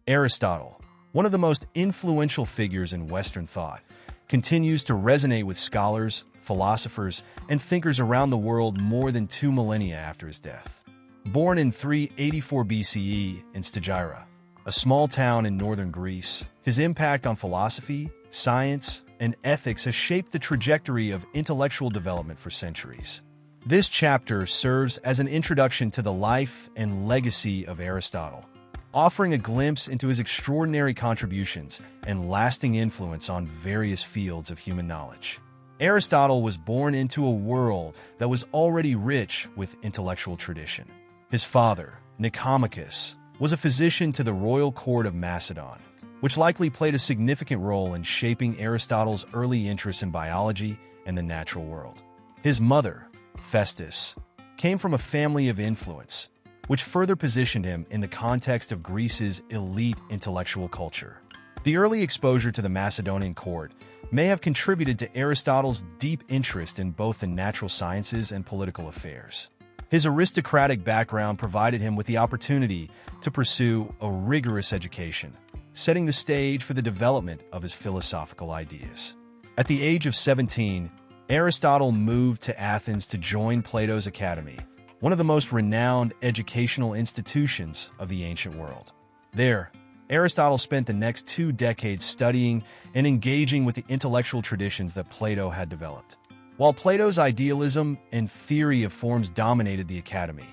Aristotle, one of the most influential figures in Western thought, continues to resonate with scholars, philosophers, and thinkers around the world more than 2 millennia after his death. Born in 384 BCE in Stagira, a small town in northern Greece, his impact on philosophy, science, and ethics has shaped the trajectory of intellectual development for centuries. This chapter serves as an introduction to the life and legacy of Aristotle, offering a glimpse into his extraordinary contributions and lasting influence on various fields of human knowledge. Aristotle was born into a world that was already rich with intellectual tradition. His father, Nicomachus, was a physician to the royal court of Macedon, which likely played a significant role in shaping Aristotle's early interest in biology and the natural world. His mother, Festus, came from a family of influence, which further positioned him in the context of Greece's elite intellectual culture. The early exposure to the Macedonian court may have contributed to Aristotle's deep interest in both the natural sciences and political affairs. His aristocratic background provided him with the opportunity to pursue a rigorous education, setting the stage for the development of his philosophical ideas. At the age of 17, Aristotle moved to Athens to join Plato's Academy, one of the most renowned educational institutions of the ancient world. There, Aristotle spent the next 2 decades studying and engaging with the intellectual traditions that Plato had developed. While Plato's idealism and theory of forms dominated the academy,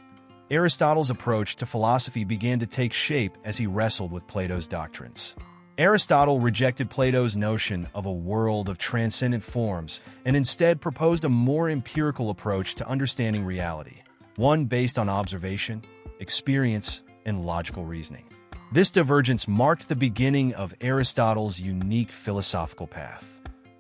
Aristotle's approach to philosophy began to take shape as he wrestled with Plato's doctrines. Aristotle rejected Plato's notion of a world of transcendent forms and instead proposed a more empirical approach to understanding reality, one based on observation, experience, and logical reasoning. This divergence marked the beginning of Aristotle's unique philosophical path.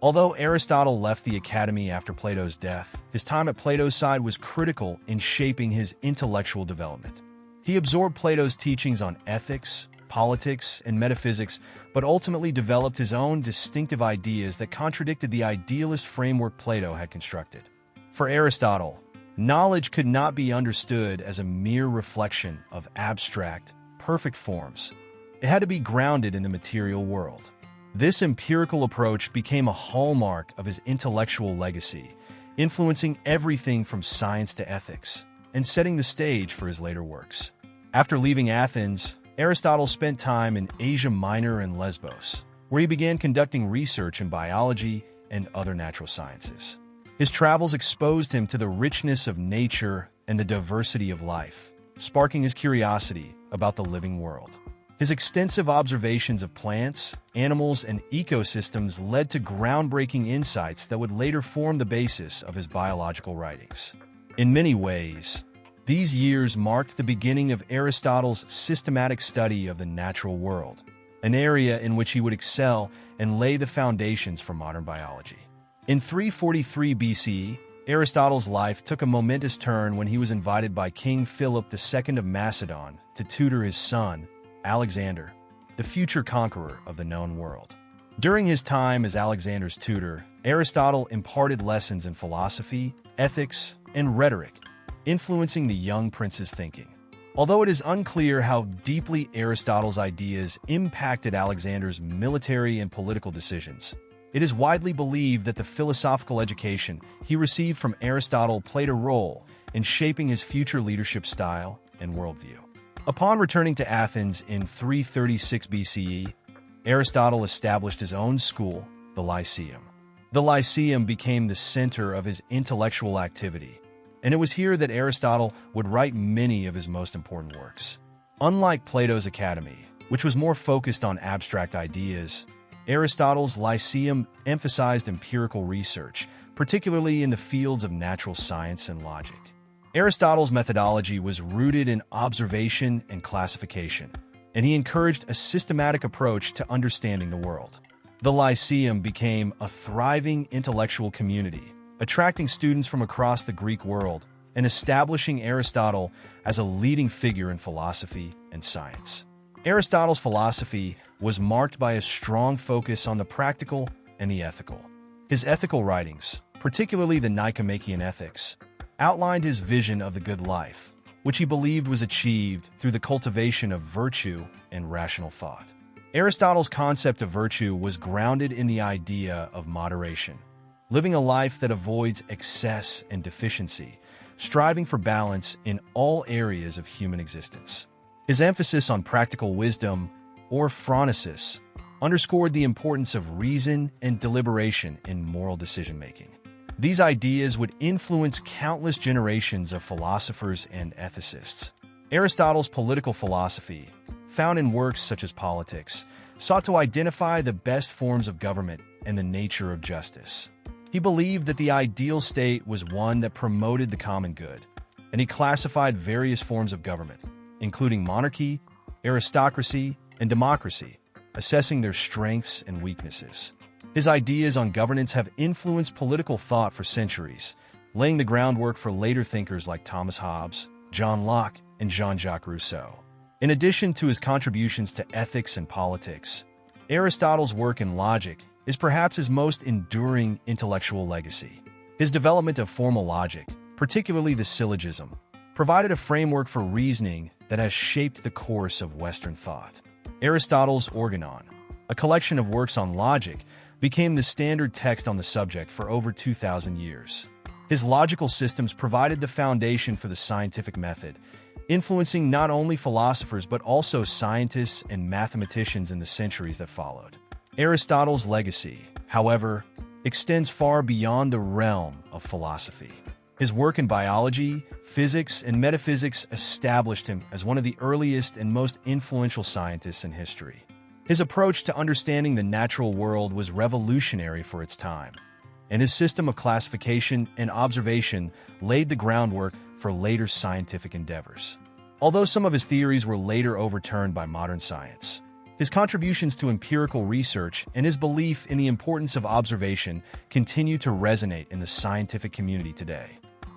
Although Aristotle left the academy after Plato's death, his time at Plato's side was critical in shaping his intellectual development. He absorbed Plato's teachings on ethics, politics, and metaphysics, but ultimately developed his own distinctive ideas that contradicted the idealist framework Plato had constructed. For Aristotle, knowledge could not be understood as a mere reflection of abstract, perfect forms. It had to be grounded in the material world. This empirical approach became a hallmark of his intellectual legacy, influencing everything from science to ethics, and setting the stage for his later works. After leaving Athens, Aristotle spent time in Asia Minor and Lesbos, where he began conducting research in biology and other natural sciences. His travels exposed him to the richness of nature and the diversity of life, sparking his curiosity about the living world. His extensive observations of plants, animals, and ecosystems led to groundbreaking insights that would later form the basis of his biological writings. In many ways, these years marked the beginning of Aristotle's systematic study of the natural world, an area in which he would excel and lay the foundations for modern biology. In 343 BCE, Aristotle's life took a momentous turn when he was invited by King Philip II of Macedon to tutor his son, Alexander, the future conqueror of the known world. During his time as Alexander's tutor, Aristotle imparted lessons in philosophy, ethics, and rhetoric, influencing the young prince's thinking. Although it is unclear how deeply Aristotle's ideas impacted Alexander's military and political decisions, it is widely believed that the philosophical education he received from Aristotle played a role in shaping his future leadership style and worldview. Upon returning to Athens in 336 BCE, Aristotle established his own school, the Lyceum. The Lyceum became the center of his intellectual activity, and it was here that Aristotle would write many of his most important works. Unlike Plato's Academy, which was more focused on abstract ideas, Aristotle's Lyceum emphasized empirical research, particularly in the fields of natural science and logic. Aristotle's methodology was rooted in observation and classification, and he encouraged a systematic approach to understanding the world. The Lyceum became a thriving intellectual community, attracting students from across the Greek world and establishing Aristotle as a leading figure in philosophy and science. Aristotle's philosophy was marked by a strong focus on the practical and the ethical. His ethical writings, particularly the Nicomachean Ethics, outlined his vision of the good life, which he believed was achieved through the cultivation of virtue and rational thought. Aristotle's concept of virtue was grounded in the idea of moderation, living a life that avoids excess and deficiency, striving for balance in all areas of human existence. His emphasis on practical wisdom, or phronesis, underscored the importance of reason and deliberation in moral decision-making. These ideas would influence countless generations of philosophers and ethicists. Aristotle's political philosophy, found in works such as Politics, sought to identify the best forms of government and the nature of justice. He believed that the ideal state was one that promoted the common good, and he classified various forms of government, including monarchy, aristocracy, and democracy, assessing their strengths and weaknesses. His ideas on governance have influenced political thought for centuries, laying the groundwork for later thinkers like Thomas Hobbes, John Locke, and Jean-Jacques Rousseau. In addition to his contributions to ethics and politics, Aristotle's work in logic is perhaps his most enduring intellectual legacy. His development of formal logic, particularly the syllogism, provided a framework for reasoning that has shaped the course of Western thought. Aristotle's Organon, a collection of works on logic, became the standard text on the subject for over 2,000 years. His logical systems provided the foundation for the scientific method, influencing not only philosophers but also scientists and mathematicians in the centuries that followed. Aristotle's legacy, however, extends far beyond the realm of philosophy. His work in biology, physics, and metaphysics established him as one of the earliest and most influential scientists in history. His approach to understanding the natural world was revolutionary for its time, and his system of classification and observation laid the groundwork for later scientific endeavors. Although some of his theories were later overturned by modern science, his contributions to empirical research and his belief in the importance of observation continue to resonate in the scientific community today.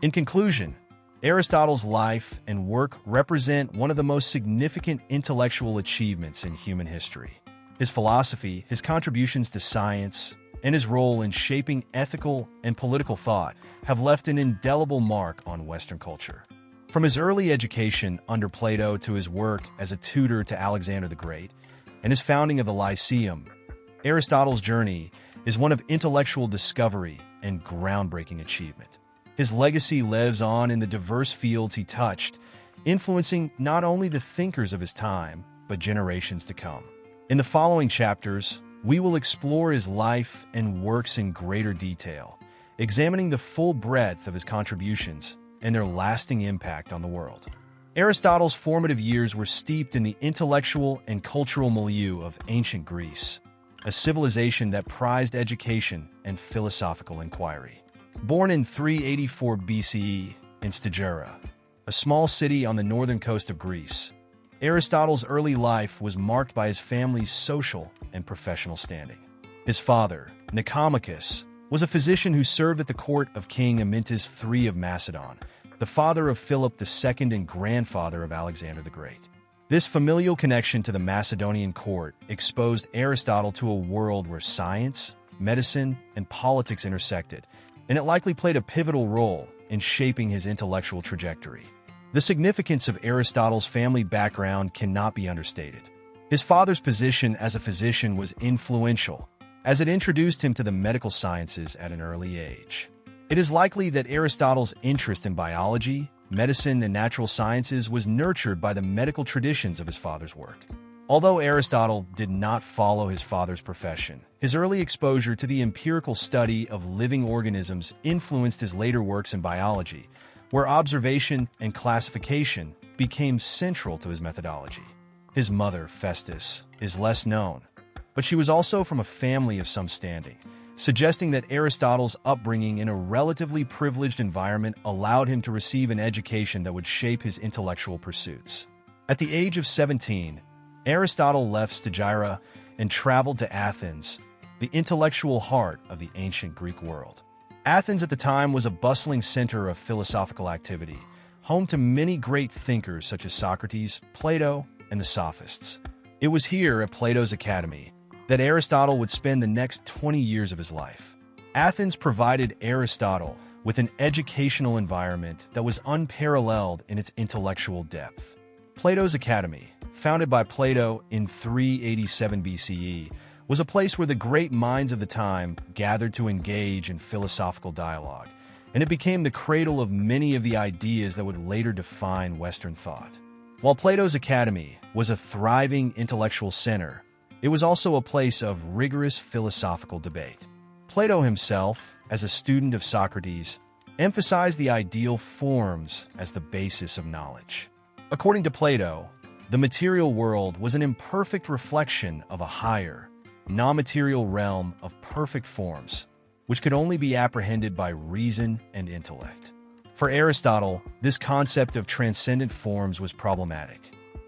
In conclusion, Aristotle's life and work represent one of the most significant intellectual achievements in human history. His philosophy, his contributions to science, and his role in shaping ethical and political thought have left an indelible mark on Western culture. From his early education under Plato to his work as a tutor to Alexander the Great, and his founding of the Lyceum, Aristotle's journey is one of intellectual discovery and groundbreaking achievement. His legacy lives on in the diverse fields he touched, influencing not only the thinkers of his time, but generations to come. In the following chapters, we will explore his life and works in greater detail, examining the full breadth of his contributions and their lasting impact on the world. Aristotle's formative years were steeped in the intellectual and cultural milieu of ancient Greece, a civilization that prized education and philosophical inquiry. Born in 384 BCE in Stagira, a small city on the northern coast of Greece, Aristotle's early life was marked by his family's social and professional standing. His father, Nicomachus, was a physician who served at the court of King Amyntas III of Macedon, the father of Philip II and grandfather of Alexander the Great. This familial connection to the Macedonian court exposed Aristotle to a world where science, medicine, and politics intersected, and it likely played a pivotal role in shaping his intellectual trajectory. The significance of Aristotle's family background cannot be understated. His father's position as a physician was influential, as it introduced him to the medical sciences at an early age. It is likely that Aristotle's interest in biology, medicine, and natural sciences was nurtured by the medical traditions of his father's work. Although Aristotle did not follow his father's profession, his early exposure to the empirical study of living organisms influenced his later works in biology, where observation and classification became central to his methodology. His mother, Festus, is less known, but she was also from a family of some standing, suggesting that Aristotle's upbringing in a relatively privileged environment allowed him to receive an education that would shape his intellectual pursuits. At the age of 17, Aristotle left Stagira and traveled to Athens, the intellectual heart of the ancient Greek world. Athens at the time was a bustling center of philosophical activity, home to many great thinkers such as Socrates, Plato, and the Sophists. It was here at Plato's Academy that Aristotle would spend the next 20 years of his life. Athens provided Aristotle with an educational environment that was unparalleled in its intellectual depth. Plato's Academy, founded by Plato in 387 BCE, was a place where the great minds of the time gathered to engage in philosophical dialogue, and it became the cradle of many of the ideas that would later define Western thought. While Plato's Academy was a thriving intellectual center, it was also a place of rigorous philosophical debate. Plato himself, as a student of Socrates, emphasized the ideal forms as the basis of knowledge. According to Plato, the material world was an imperfect reflection of a higher, non-material realm of perfect forms, which could only be apprehended by reason and intellect. For Aristotle, this concept of transcendent forms was problematic.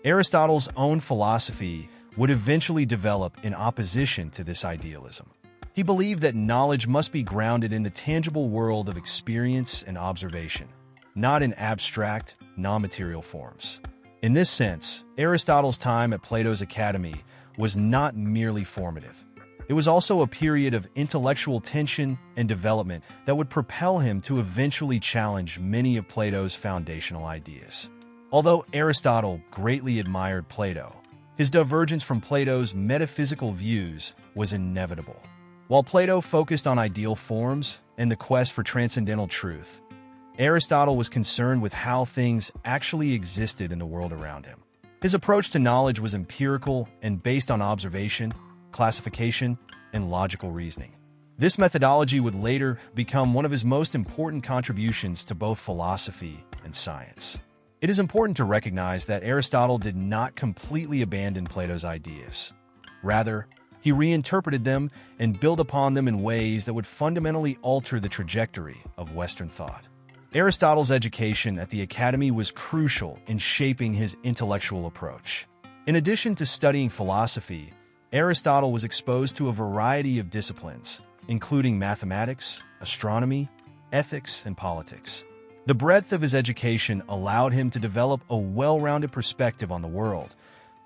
Aristotle's own philosophy would eventually develop in opposition to this idealism. He believed that knowledge must be grounded in the tangible world of experience and observation, not in abstract, non-material forms. In this sense, Aristotle's time at Plato's Academy was not merely formative. It was also a period of intellectual tension and development that would propel him to eventually challenge many of Plato's foundational ideas. Although Aristotle greatly admired Plato, his divergence from Plato's metaphysical views was inevitable. While Plato focused on ideal forms and the quest for transcendental truth, Aristotle was concerned with how things actually existed in the world around him. His approach to knowledge was empirical and based on observation, classification, and logical reasoning. This methodology would later become one of his most important contributions to both philosophy and science. It is important to recognize that Aristotle did not completely abandon Plato's ideas. Rather, he reinterpreted them and built upon them in ways that would fundamentally alter the trajectory of Western thought. Aristotle's education at the Academy was crucial in shaping his intellectual approach. In addition to studying philosophy, Aristotle was exposed to a variety of disciplines, including mathematics, astronomy, ethics, and politics. The breadth of his education allowed him to develop a well-rounded perspective on the world,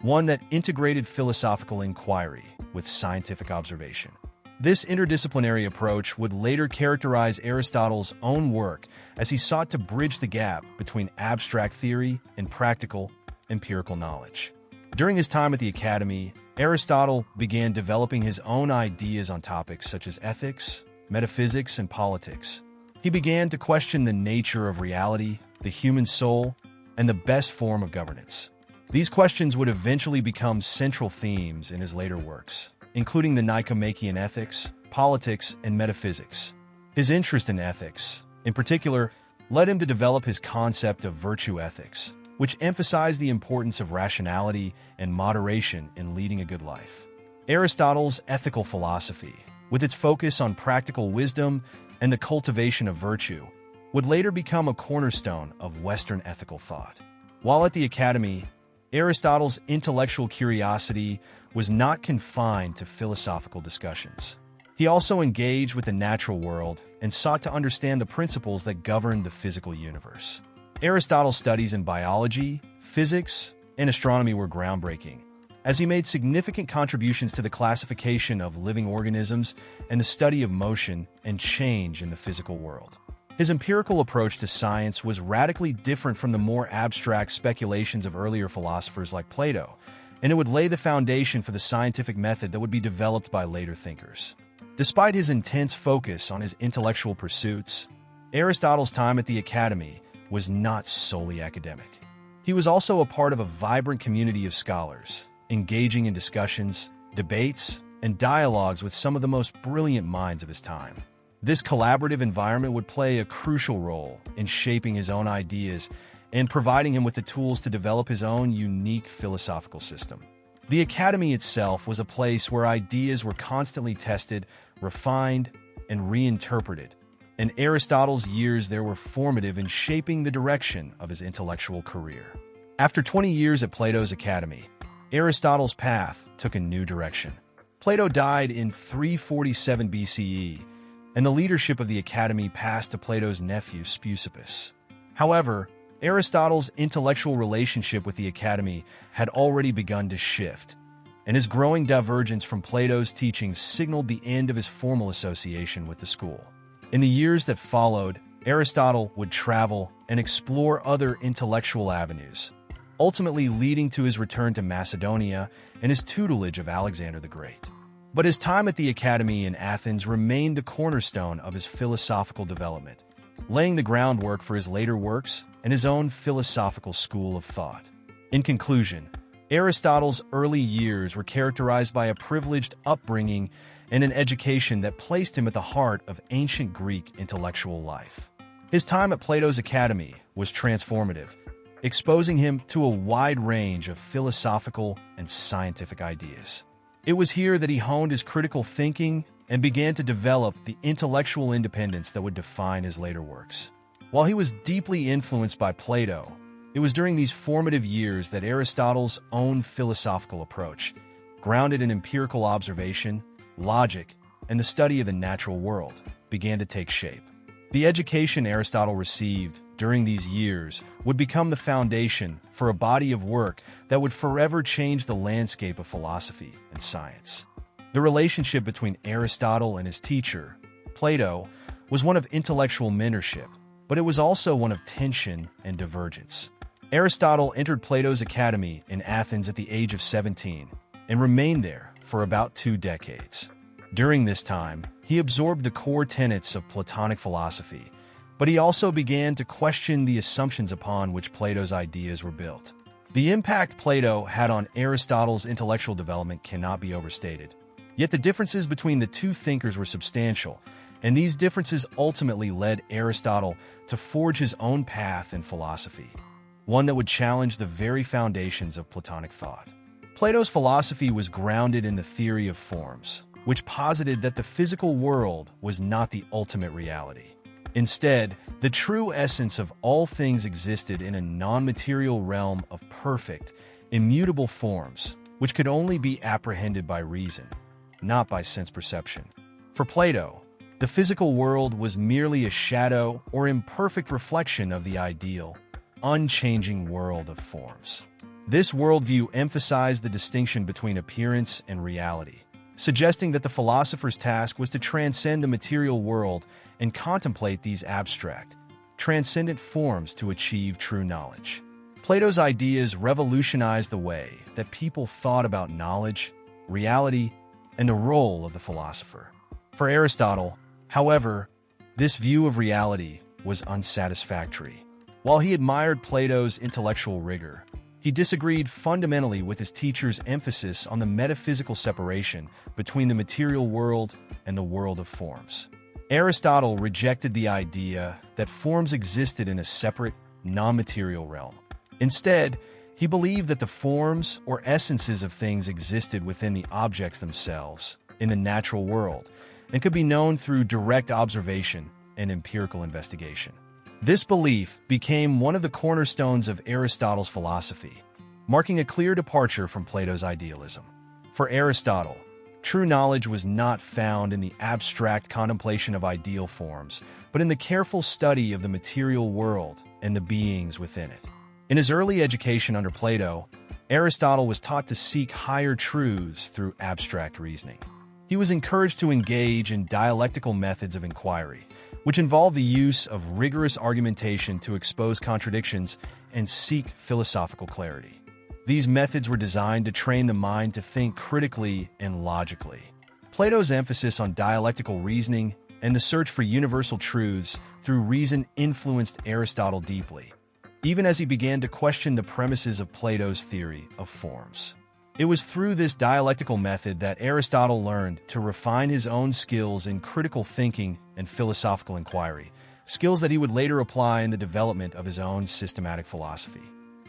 one that integrated philosophical inquiry with scientific observation. This interdisciplinary approach would later characterize Aristotle's own work as he sought to bridge the gap between abstract theory and practical, empirical knowledge. During his time at the Academy, Aristotle began developing his own ideas on topics such as ethics, metaphysics, and politics. He began to question the nature of reality, the human soul, and the best form of governance. These questions would eventually become central themes in his later works, including the Nicomachean Ethics, Politics, and Metaphysics. His interest in ethics, in particular, led him to develop his concept of virtue ethics, which emphasized the importance of rationality and moderation in leading a good life. Aristotle's ethical philosophy, with its focus on practical wisdom and the cultivation of virtue, would later become a cornerstone of Western ethical thought. While at the Academy, Aristotle's intellectual curiosity was not confined to philosophical discussions. He also engaged with the natural world and sought to understand the principles that govern the physical universe. Aristotle's studies in biology, physics, and astronomy were groundbreaking, as he made significant contributions to the classification of living organisms and the study of motion and change in the physical world. His empirical approach to science was radically different from the more abstract speculations of earlier philosophers like Plato, and it would lay the foundation for the scientific method that would be developed by later thinkers. Despite his intense focus on his intellectual pursuits, Aristotle's time at the Academy was not solely academic. He was also a part of a vibrant community of scholars, engaging in discussions, debates, and dialogues with some of the most brilliant minds of his time. This collaborative environment would play a crucial role in shaping his own ideas and providing him with the tools to develop his own unique philosophical system. The Academy itself was a place where ideas were constantly tested, refined, and reinterpreted, and Aristotle's years there were formative in shaping the direction of his intellectual career. After 20 years at Plato's Academy, Aristotle's path took a new direction. Plato died in 347 BCE, and the leadership of the Academy passed to Plato's nephew Speusippus. However, Aristotle's intellectual relationship with the Academy had already begun to shift, and his growing divergence from Plato's teachings signaled the end of his formal association with the school. In the years that followed, Aristotle would travel and explore other intellectual avenues, ultimately leading to his return to Macedonia and his tutelage of Alexander the Great. But his time at the academy in Athens remained the cornerstone of his philosophical development, laying the groundwork for his later works and his own philosophical school of thought. In conclusion, Aristotle's early years were characterized by a privileged upbringing and an education that placed him at the heart of ancient Greek intellectual life. His time at Plato's academy was transformative, exposing him to a wide range of philosophical and scientific ideas. It was here that he honed his critical thinking and began to develop the intellectual independence that would define his later works. While he was deeply influenced by Plato, it was during these formative years that Aristotle's own philosophical approach, grounded in empirical observation, logic, and the study of the natural world, began to take shape. The education Aristotle received during these years would become the foundation for a body of work that would forever change the landscape of philosophy and science. The relationship between Aristotle and his teacher, Plato, was one of intellectual mentorship, but it was also one of tension and divergence. Aristotle entered Plato's academy in Athens at the age of 17 and remained there for about 2 decades. During this time, he absorbed the core tenets of Platonic philosophy, but he also began to question the assumptions upon which Plato's ideas were built. The impact Plato had on Aristotle's intellectual development cannot be overstated. Yet the differences between the two thinkers were substantial, and these differences ultimately led Aristotle to forge his own path in philosophy, one that would challenge the very foundations of Platonic thought. Plato's philosophy was grounded in the theory of forms, which posited that the physical world was not the ultimate reality. Instead, the true essence of all things existed in a non-material realm of perfect, immutable forms, which could only be apprehended by reason, not by sense perception. For Plato, the physical world was merely a shadow or imperfect reflection of the ideal, unchanging world of forms. This worldview emphasized the distinction between appearance and reality, suggesting that the philosopher's task was to transcend the material world and contemplate these abstract, transcendent forms to achieve true knowledge. Plato's ideas revolutionized the way that people thought about knowledge, reality, and the role of the philosopher. For Aristotle, however, this view of reality was unsatisfactory. While he admired Plato's intellectual rigor, he disagreed fundamentally with his teacher's emphasis on the metaphysical separation between the material world and the world of forms. Aristotle rejected the idea that forms existed in a separate, non-material realm. Instead, he believed that the forms or essences of things existed within the objects themselves, in the natural world, and could be known through direct observation and empirical investigation. This belief became one of the cornerstones of Aristotle's philosophy, marking a clear departure from Plato's idealism. For Aristotle, true knowledge was not found in the abstract contemplation of ideal forms, but in the careful study of the material world and the beings within it. In his early education under Plato, Aristotle was taught to seek higher truths through abstract reasoning. He was encouraged to engage in dialectical methods of inquiry, which involved the use of rigorous argumentation to expose contradictions and seek philosophical clarity. These methods were designed to train the mind to think critically and logically. Plato's emphasis on dialectical reasoning and the search for universal truths through reason influenced Aristotle deeply, even as he began to question the premises of Plato's theory of forms. It was through this dialectical method that Aristotle learned to refine his own skills in critical thinking and philosophical inquiry, skills that he would later apply in the development of his own systematic philosophy.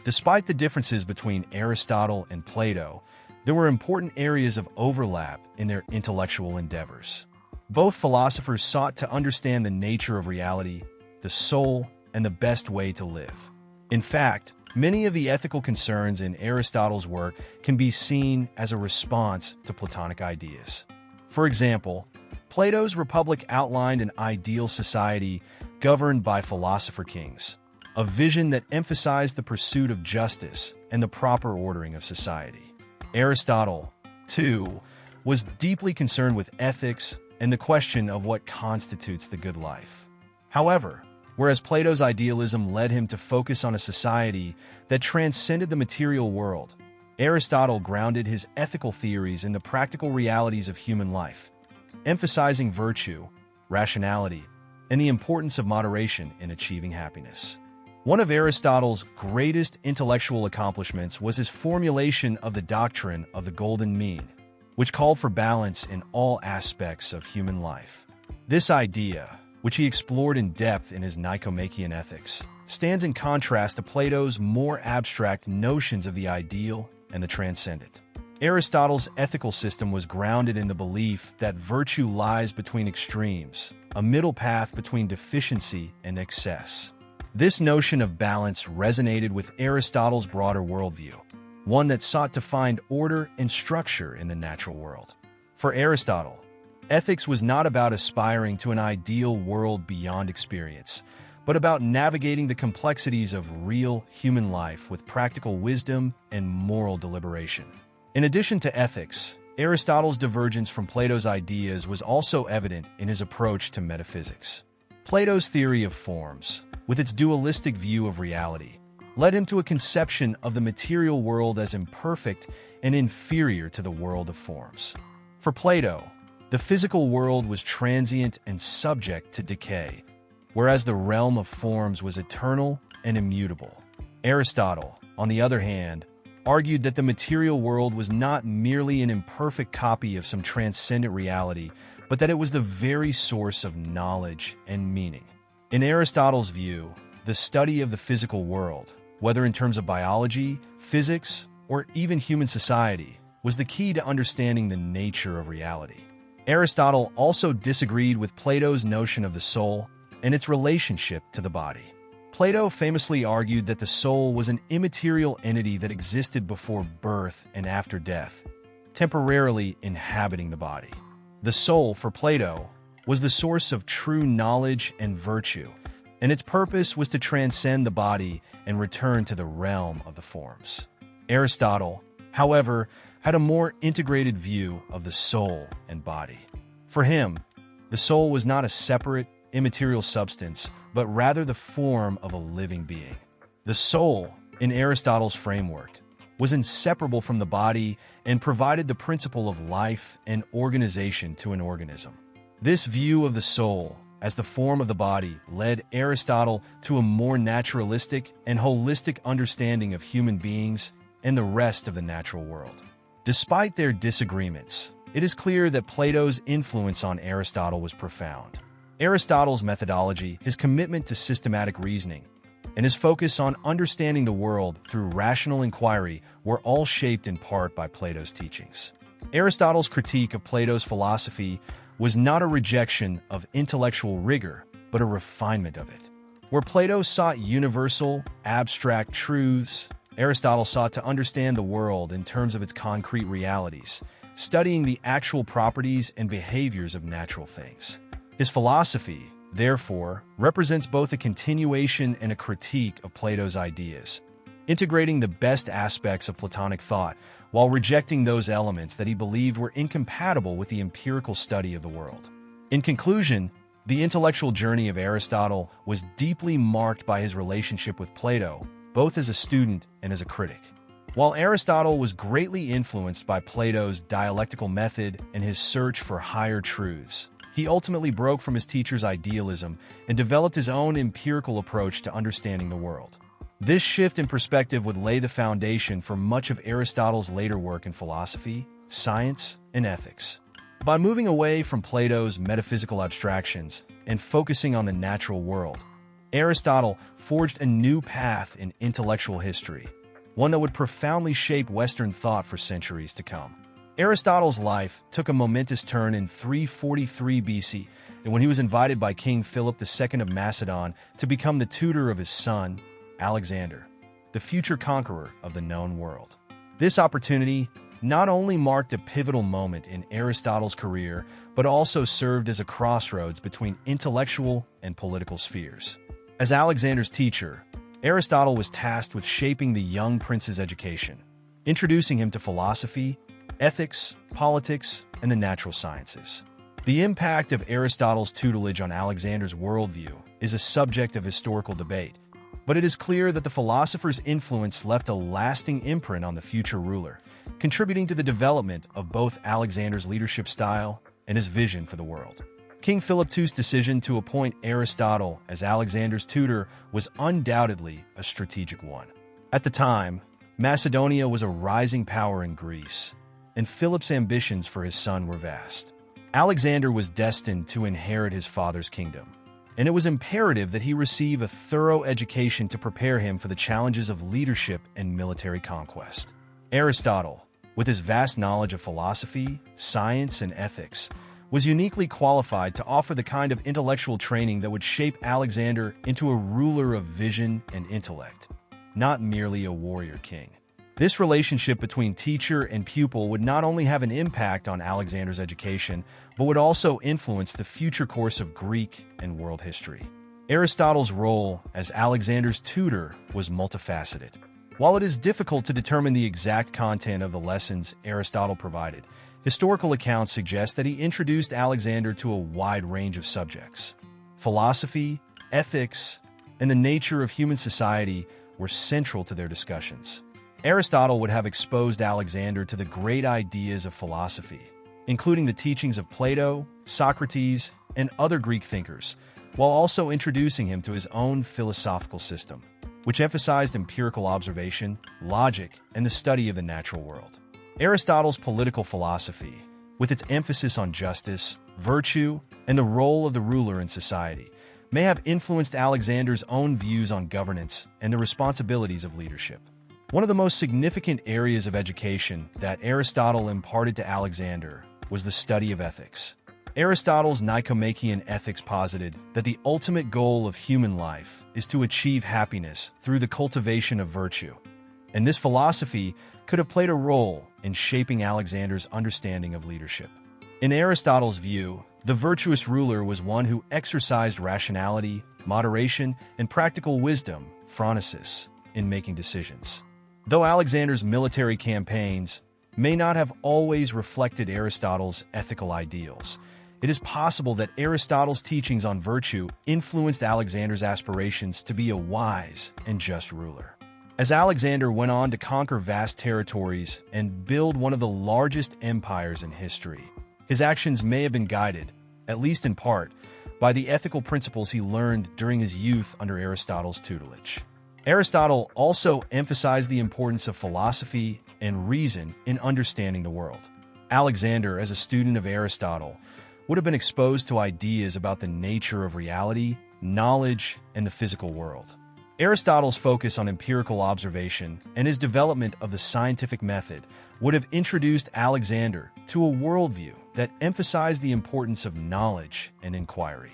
Despite the differences between Aristotle and Plato, there were important areas of overlap in their intellectual endeavors. Both philosophers sought to understand the nature of reality, the soul, and the best way to live. In fact, many of the ethical concerns in Aristotle's work can be seen as a response to Platonic ideas. For example, Plato's Republic outlined an ideal society governed by philosopher kings, a vision that emphasized the pursuit of justice and the proper ordering of society. Aristotle, too, was deeply concerned with ethics and the question of what constitutes the good life. However, whereas Plato's idealism led him to focus on a society that transcended the material world. Aristotle grounded his ethical theories in the practical realities of human life, emphasizing virtue, rationality, and the importance of moderation in achieving happiness. One of Aristotle's greatest intellectual accomplishments was his formulation of the doctrine of the golden mean, which called for balance in all aspects of human life. This idea, which he explored in depth in his Nicomachean Ethics, stands in contrast to Plato's more abstract notions of the ideal and the transcendent. Aristotle's ethical system was grounded in the belief that virtue lies between extremes, a middle path between deficiency and excess. This notion of balance resonated with Aristotle's broader worldview, one that sought to find order and structure in the natural world. For Aristotle, ethics was not about aspiring to an ideal world beyond experience, but about navigating the complexities of real human life with practical wisdom and moral deliberation. In addition to ethics, Aristotle's divergence from Plato's ideas was also evident in his approach to metaphysics. Plato's theory of forms, with its dualistic view of reality, led him to a conception of the material world as imperfect and inferior to the world of forms. For Plato, the physical world was transient and subject to decay, whereas the realm of forms was eternal and immutable. Aristotle, on the other hand, argued that the material world was not merely an imperfect copy of some transcendent reality, but that it was the very source of knowledge and meaning. In Aristotle's view, the study of the physical world, whether in terms of biology, physics, or even human society, was the key to understanding the nature of reality. Aristotle also disagreed with Plato's notion of the soul and its relationship to the body. Plato famously argued that the soul was an immaterial entity that existed before birth and after death, temporarily inhabiting the body. The soul, for Plato, was the source of true knowledge and virtue, and its purpose was to transcend the body and return to the realm of the forms. Aristotle, however, had a more integrated view of the soul and body. For him, the soul was not a separate, immaterial substance, but rather the form of a living being. The soul, in Aristotle's framework, was inseparable from the body and provided the principle of life and organization to an organism. This view of the soul as the form of the body led Aristotle to a more naturalistic and holistic understanding of human beings and the rest of the natural world. Despite their disagreements, it is clear that Plato's influence on Aristotle was profound. Aristotle's methodology, his commitment to systematic reasoning, and his focus on understanding the world through rational inquiry were all shaped in part by Plato's teachings. Aristotle's critique of Plato's philosophy was not a rejection of intellectual rigor, but a refinement of it. Where Plato sought universal, abstract truths, Aristotle sought to understand the world in terms of its concrete realities, studying the actual properties and behaviors of natural things. His philosophy, therefore, represents both a continuation and a critique of Plato's ideas, integrating the best aspects of Platonic thought while rejecting those elements that he believed were incompatible with the empirical study of the world. In conclusion, the intellectual journey of Aristotle was deeply marked by his relationship with Plato, both as a student and as a critic. While Aristotle was greatly influenced by Plato's dialectical method and his search for higher truths, he ultimately broke from his teacher's idealism and developed his own empirical approach to understanding the world. This shift in perspective would lay the foundation for much of Aristotle's later work in philosophy, science, and ethics. By moving away from Plato's metaphysical abstractions and focusing on the natural world, Aristotle forged a new path in intellectual history, one that would profoundly shape Western thought for centuries to come. Aristotle's life took a momentous turn in 343 BC when he was invited by King Philip II of Macedon to become the tutor of his son, Alexander, the future conqueror of the known world. This opportunity not only marked a pivotal moment in Aristotle's career, but also served as a crossroads between intellectual and political spheres. As Alexander's teacher, Aristotle was tasked with shaping the young prince's education, introducing him to philosophy, ethics, politics, and the natural sciences. The impact of Aristotle's tutelage on Alexander's worldview is a subject of historical debate, but it is clear that the philosopher's influence left a lasting imprint on the future ruler, contributing to the development of both Alexander's leadership style and his vision for the world. King Philip II's decision to appoint Aristotle as Alexander's tutor was undoubtedly a strategic one. At the time, Macedonia was a rising power in Greece, and Philip's ambitions for his son were vast. Alexander was destined to inherit his father's kingdom, and it was imperative that he receive a thorough education to prepare him for the challenges of leadership and military conquest. Aristotle, with his vast knowledge of philosophy, science, and ethics, was uniquely qualified to offer the kind of intellectual training that would shape Alexander into a ruler of vision and intellect, not merely a warrior king. This relationship between teacher and pupil would not only have an impact on Alexander's education, but would also influence the future course of Greek and world history. Aristotle's role as Alexander's tutor was multifaceted. While it is difficult to determine the exact content of the lessons Aristotle provided, historical accounts suggest that he introduced Alexander to a wide range of subjects. Philosophy, ethics, and the nature of human society were central to their discussions. Aristotle would have exposed Alexander to the great ideas of philosophy, including the teachings of Plato, Socrates, and other Greek thinkers, while also introducing him to his own philosophical system, which emphasized empirical observation, logic, and the study of the natural world. Aristotle's political philosophy, with its emphasis on justice, virtue, and the role of the ruler in society, may have influenced Alexander's own views on governance and the responsibilities of leadership. One of the most significant areas of education that Aristotle imparted to Alexander was the study of ethics. Aristotle's Nicomachean Ethics posited that the ultimate goal of human life is to achieve happiness through the cultivation of virtue, and this philosophy could have played a role in shaping Alexander's understanding of leadership. In Aristotle's view, the virtuous ruler was one who exercised rationality, moderation, and practical wisdom, phronesis, in making decisions. Though Alexander's military campaigns may not have always reflected Aristotle's ethical ideals, it is possible that Aristotle's teachings on virtue influenced Alexander's aspirations to be a wise and just ruler. As Alexander went on to conquer vast territories and build one of the largest empires in history, his actions may have been guided, at least in part, by the ethical principles he learned during his youth under Aristotle's tutelage. Aristotle also emphasized the importance of philosophy and reason in understanding the world. Alexander, as a student of Aristotle, would have been exposed to ideas about the nature of reality, knowledge, and the physical world. Aristotle's focus on empirical observation and his development of the scientific method would have introduced Alexander to a worldview that emphasized the importance of knowledge and inquiry.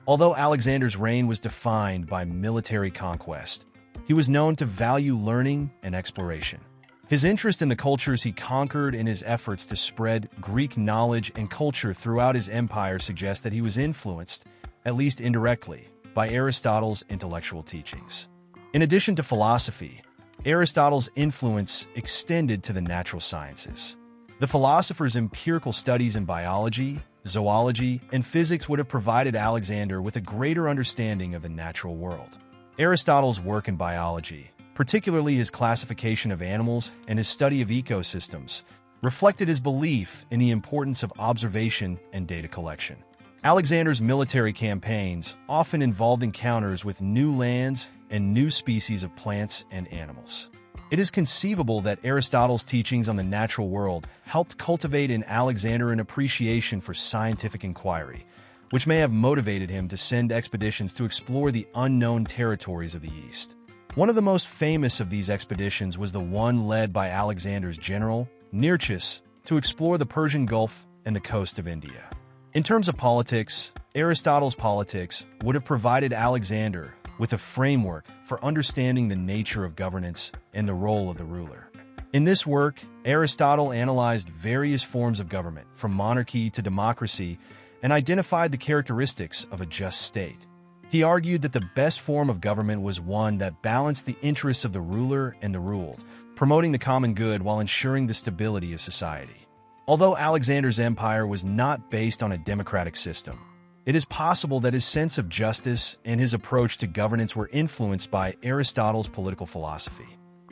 Although Alexander's reign was defined by military conquest, he was known to value learning and exploration. His interest in the cultures he conquered and his efforts to spread Greek knowledge and culture throughout his empire suggest that he was influenced, at least indirectly, by Aristotle's intellectual teachings. In addition to philosophy, Aristotle's influence extended to the natural sciences. The philosopher's empirical studies in biology, zoology, and physics would have provided Alexander with a greater understanding of the natural world. Aristotle's work in biology, particularly his classification of animals and his study of ecosystems, reflected his belief in the importance of observation and data collection. Alexander's military campaigns often involved encounters with new lands and new species of plants and animals. It is conceivable that Aristotle's teachings on the natural world helped cultivate in Alexander an appreciation for scientific inquiry, which may have motivated him to send expeditions to explore the unknown territories of the East. One of the most famous of these expeditions was the one led by Alexander's general, Nearchus, to explore the Persian Gulf and the coast of India. In terms of politics, Aristotle's politics would have provided Alexander with a framework for understanding the nature of governance and the role of the ruler. In this work, Aristotle analyzed various forms of government, from monarchy to democracy, and identified the characteristics of a just state. He argued that the best form of government was one that balanced the interests of the ruler and the ruled, promoting the common good while ensuring the stability of society. Although Alexander's empire was not based on a democratic system, It is possible that his sense of justice and his approach to governance were influenced by Aristotle's political philosophy.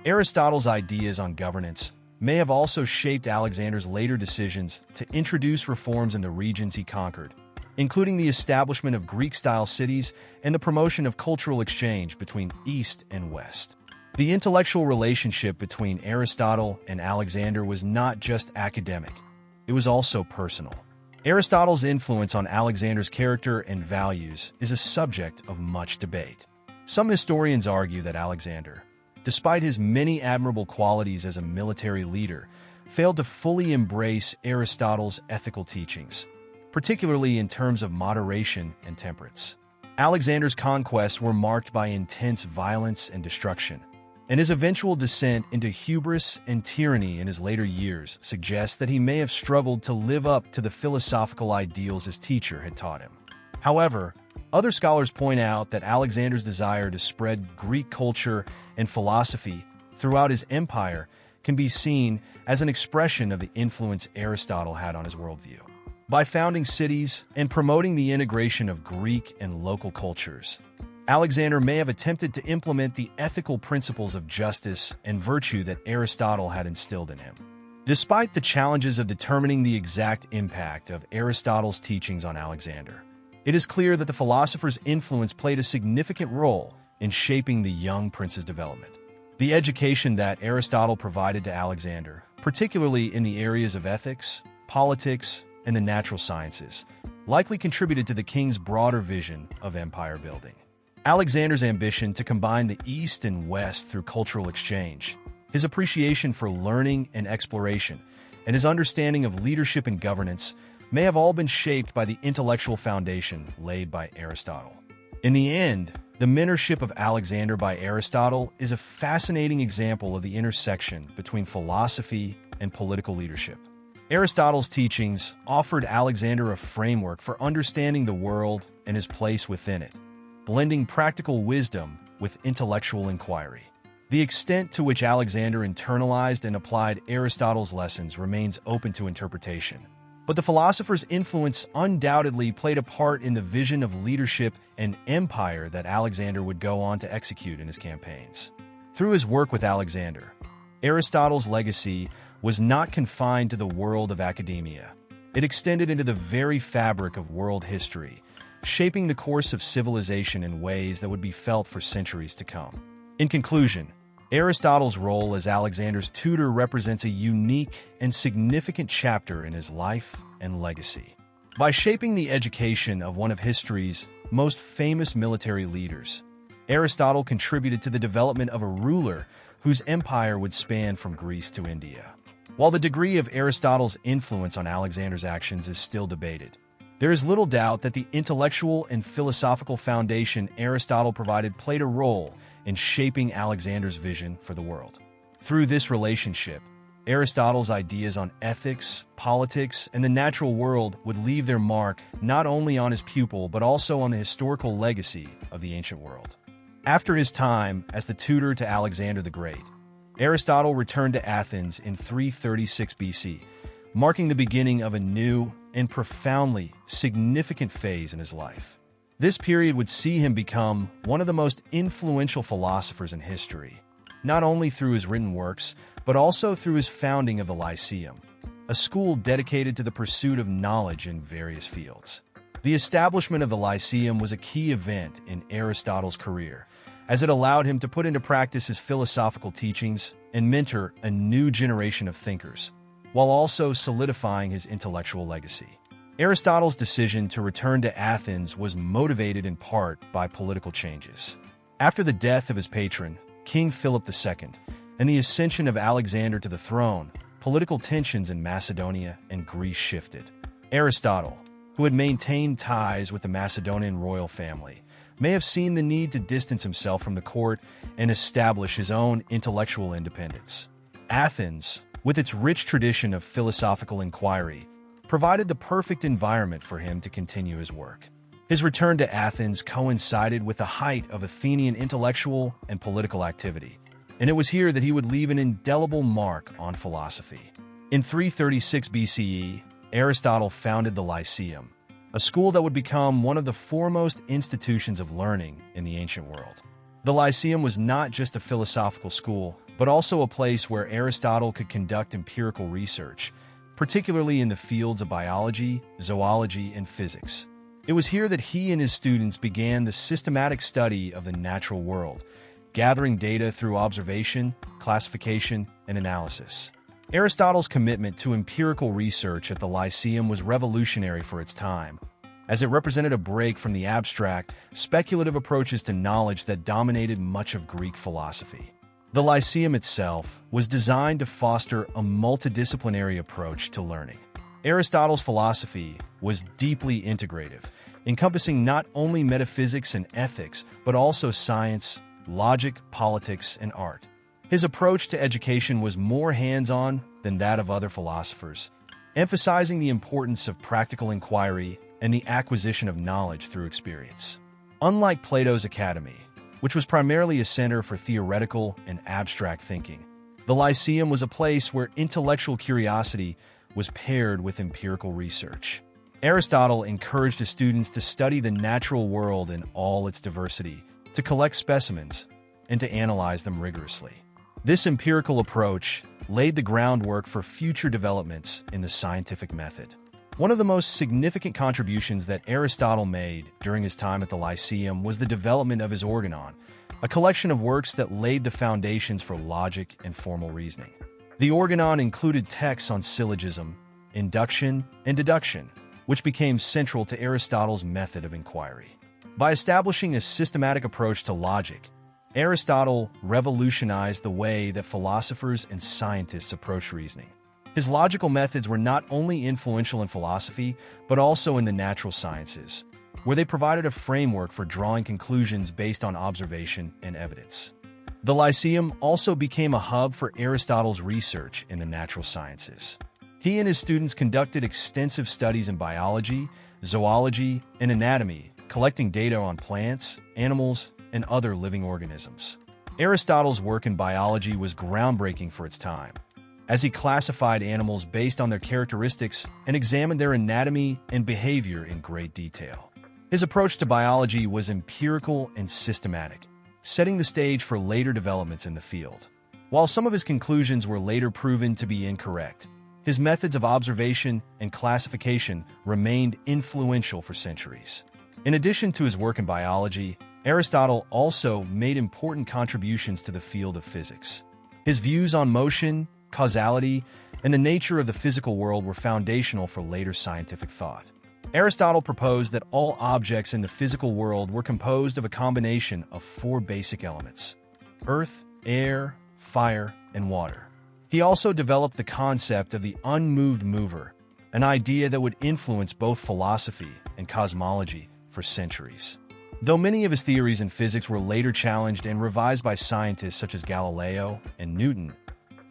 Aristotle's ideas on governance may have also shaped Alexander's later decisions to introduce reforms in the regions he conquered, including the establishment of Greek-style cities and the promotion of cultural exchange between East and West. The intellectual relationship between Aristotle and Alexander was not just academic, it was also personal. Aristotle's influence on Alexander's character and values is a subject of much debate. Some historians argue that Alexander, despite his many admirable qualities as a military leader, failed to fully embrace Aristotle's ethical teachings, particularly in terms of moderation and temperance. Alexander's conquests were marked by intense violence and destruction, and his eventual descent into hubris and tyranny in his later years suggests that he may have struggled to live up to the philosophical ideals his teacher had taught him. However, other scholars point out that Alexander's desire to spread Greek culture and philosophy throughout his empire can be seen as an expression of the influence Aristotle had on his worldview. By founding cities and promoting the integration of Greek and local cultures, Alexander may have attempted to implement the ethical principles of justice and virtue that Aristotle had instilled in him. Despite the challenges of determining the exact impact of Aristotle's teachings on Alexander, it is clear that the philosopher's influence played a significant role in shaping the young prince's development. The education that Aristotle provided to Alexander, particularly in the areas of ethics, politics, and the natural sciences, likely contributed to the king's broader vision of empire building. Alexander's ambition to combine the East and West through cultural exchange, his appreciation for learning and exploration, and his understanding of leadership and governance may have all been shaped by the intellectual foundation laid by Aristotle. In the end, the mentorship of Alexander by Aristotle is a fascinating example of the intersection between philosophy and political leadership. Aristotle's teachings offered Alexander a framework for understanding the world and his place within it, blending practical wisdom with intellectual inquiry. The extent to which Alexander internalized and applied Aristotle's lessons remains open to interpretation, but the philosopher's influence undoubtedly played a part in the vision of leadership and empire that Alexander would go on to execute in his campaigns. Through his work with Alexander, Aristotle's legacy was not confined to the world of academia. It extended into the very fabric of world history, shaping the course of civilization in ways that would be felt for centuries to come. In conclusion, Aristotle's role as Alexander's tutor represents a unique and significant chapter in his life and legacy. By shaping the education of one of history's most famous military leaders, Aristotle contributed to the development of a ruler whose empire would span from Greece to India. While the degree of Aristotle's influence on Alexander's actions is still debated, there is little doubt that the intellectual and philosophical foundation Aristotle provided played a role in shaping Alexander's vision for the world. Through this relationship, Aristotle's ideas on ethics, politics, and the natural world would leave their mark not only on his pupil but also on the historical legacy of the ancient world. After his time as the tutor to Alexander the Great, Aristotle returned to Athens in 336 BC, marking the beginning of a new and profoundly significant phase in his life. This period would see him become one of the most influential philosophers in history, not only through his written works, but also through his founding of the Lyceum, a school dedicated to the pursuit of knowledge in various fields. The establishment of the Lyceum was a key event in Aristotle's career, as it allowed him to put into practice his philosophical teachings and mentor a new generation of thinkers, while also solidifying his intellectual legacy. Aristotle's decision to return to Athens was motivated in part by political changes. After the death of his patron, King Philip II, and the ascension of Alexander to the throne, political tensions in Macedonia and Greece shifted. Aristotle, who had maintained ties with the Macedonian royal family, may have seen the need to distance himself from the court and establish his own intellectual independence. Athens, with its rich tradition of philosophical inquiry, provided the perfect environment for him to continue his work. His return to Athens coincided with the height of Athenian intellectual and political activity, and it was here that he would leave an indelible mark on philosophy. In 336 BCE, Aristotle founded the Lyceum, a school that would become one of the foremost institutions of learning in the ancient world. The Lyceum was not just a philosophical school, but also a place where Aristotle could conduct empirical research, particularly in the fields of biology, zoology, and physics. It was here that he and his students began the systematic study of the natural world, gathering data through observation, classification, and analysis. Aristotle's commitment to empirical research at the Lyceum was revolutionary for its time, as it represented a break from the abstract, speculative approaches to knowledge that dominated much of Greek philosophy. The Lyceum itself was designed to foster a multidisciplinary approach to learning. Aristotle's philosophy was deeply integrative, encompassing not only metaphysics and ethics, but also science, logic, politics, and art. His approach to education was more hands-on than that of other philosophers, emphasizing the importance of practical inquiry and the acquisition of knowledge through experience. Unlike Plato's Academy, which was primarily a center for theoretical and abstract thinking, the Lyceum was a place where intellectual curiosity was paired with empirical research. Aristotle encouraged his students to study the natural world in all its diversity, to collect specimens, and to analyze them rigorously. This empirical approach laid the groundwork for future developments in the scientific method. One of the most significant contributions that Aristotle made during his time at the Lyceum was the development of his Organon, a collection of works that laid the foundations for logic and formal reasoning. The Organon included texts on syllogism, induction, and deduction, which became central to Aristotle's method of inquiry. By establishing a systematic approach to logic, Aristotle revolutionized the way that philosophers and scientists approach reasoning. His logical methods were not only influential in philosophy, but also in the natural sciences, where they provided a framework for drawing conclusions based on observation and evidence. The Lyceum also became a hub for Aristotle's research in the natural sciences. He and his students conducted extensive studies in biology, zoology, and anatomy, collecting data on plants, animals, and other living organisms. Aristotle's work in biology was groundbreaking for its time, as he classified animals based on their characteristics and examined their anatomy and behavior in great detail. His approach to biology was empirical and systematic, setting the stage for later developments in the field. While some of his conclusions were later proven to be incorrect, his methods of observation and classification remained influential for centuries. In addition to his work in biology, Aristotle also made important contributions to the field of physics. His views on motion, causality, and the nature of the physical world were foundational for later scientific thought. Aristotle proposed that all objects in the physical world were composed of a combination of four basic elements: earth, air, fire, and water. He also developed the concept of the unmoved mover, an idea that would influence both philosophy and cosmology for centuries. Though many of his theories in physics were later challenged and revised by scientists such as Galileo and Newton,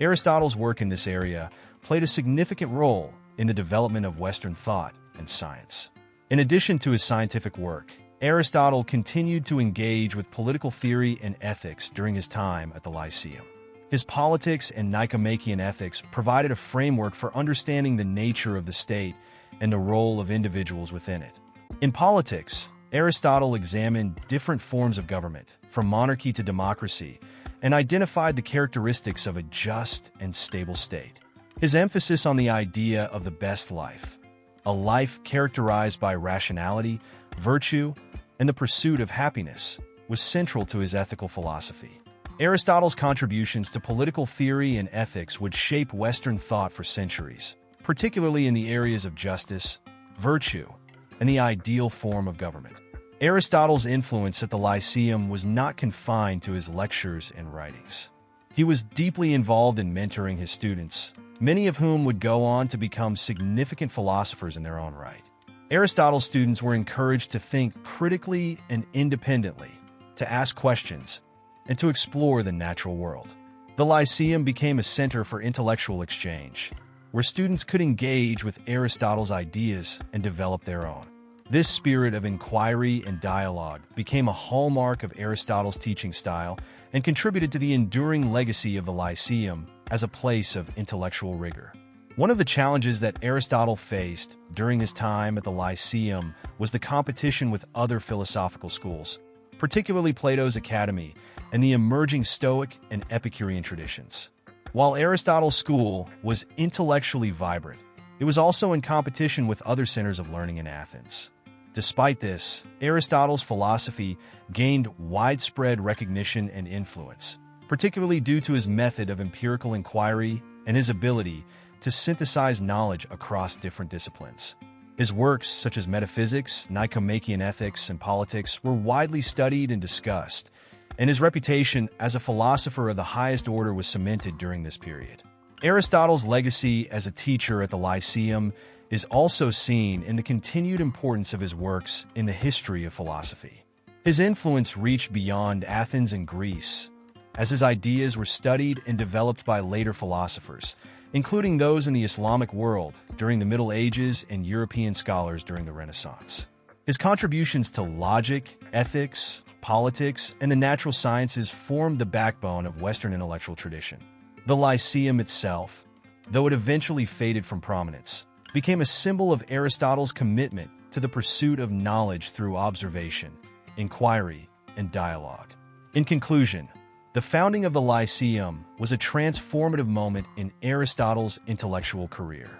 Aristotle's work in this area played a significant role in the development of Western thought and science. In addition to his scientific work, Aristotle continued to engage with political theory and ethics during his time at the Lyceum. His politics and Nicomachean ethics provided a framework for understanding the nature of the state and the role of individuals within it. In politics, Aristotle examined different forms of government, from monarchy to democracy, and identified the characteristics of a just and stable state. His emphasis on the idea of the best life, a life characterized by rationality, virtue, and the pursuit of happiness, was central to his ethical philosophy. Aristotle's contributions to political theory and ethics would shape Western thought for centuries, particularly in the areas of justice, virtue, and the ideal form of government. Aristotle's influence at the Lyceum was not confined to his lectures and writings. He was deeply involved in mentoring his students, many of whom would go on to become significant philosophers in their own right. Aristotle's students were encouraged to think critically and independently, to ask questions, and to explore the natural world. The Lyceum became a center for intellectual exchange, where students could engage with Aristotle's ideas and develop their own. This spirit of inquiry and dialogue became a hallmark of Aristotle's teaching style and contributed to the enduring legacy of the Lyceum as a place of intellectual rigor. One of the challenges that Aristotle faced during his time at the Lyceum was the competition with other philosophical schools, particularly Plato's Academy and the emerging Stoic and Epicurean traditions. While Aristotle's school was intellectually vibrant, it was also in competition with other centers of learning in Athens. Despite this, Aristotle's philosophy gained widespread recognition and influence, particularly due to his method of empirical inquiry and his ability to synthesize knowledge across different disciplines. His works, such as Metaphysics, Nicomachean Ethics, and Politics, were widely studied and discussed, and his reputation as a philosopher of the highest order was cemented during this period. Aristotle's legacy as a teacher at the Lyceum is also seen in the continued importance of his works in the history of philosophy. His influence reached beyond Athens and Greece, as his ideas were studied and developed by later philosophers, including those in the Islamic world during the Middle Ages and European scholars during the Renaissance. His contributions to logic, ethics, politics, and the natural sciences formed the backbone of Western intellectual tradition. The Lyceum itself, though it eventually faded from prominence, became a symbol of Aristotle's commitment to the pursuit of knowledge through observation, inquiry, and dialogue. In conclusion, the founding of the Lyceum was a transformative moment in Aristotle's intellectual career.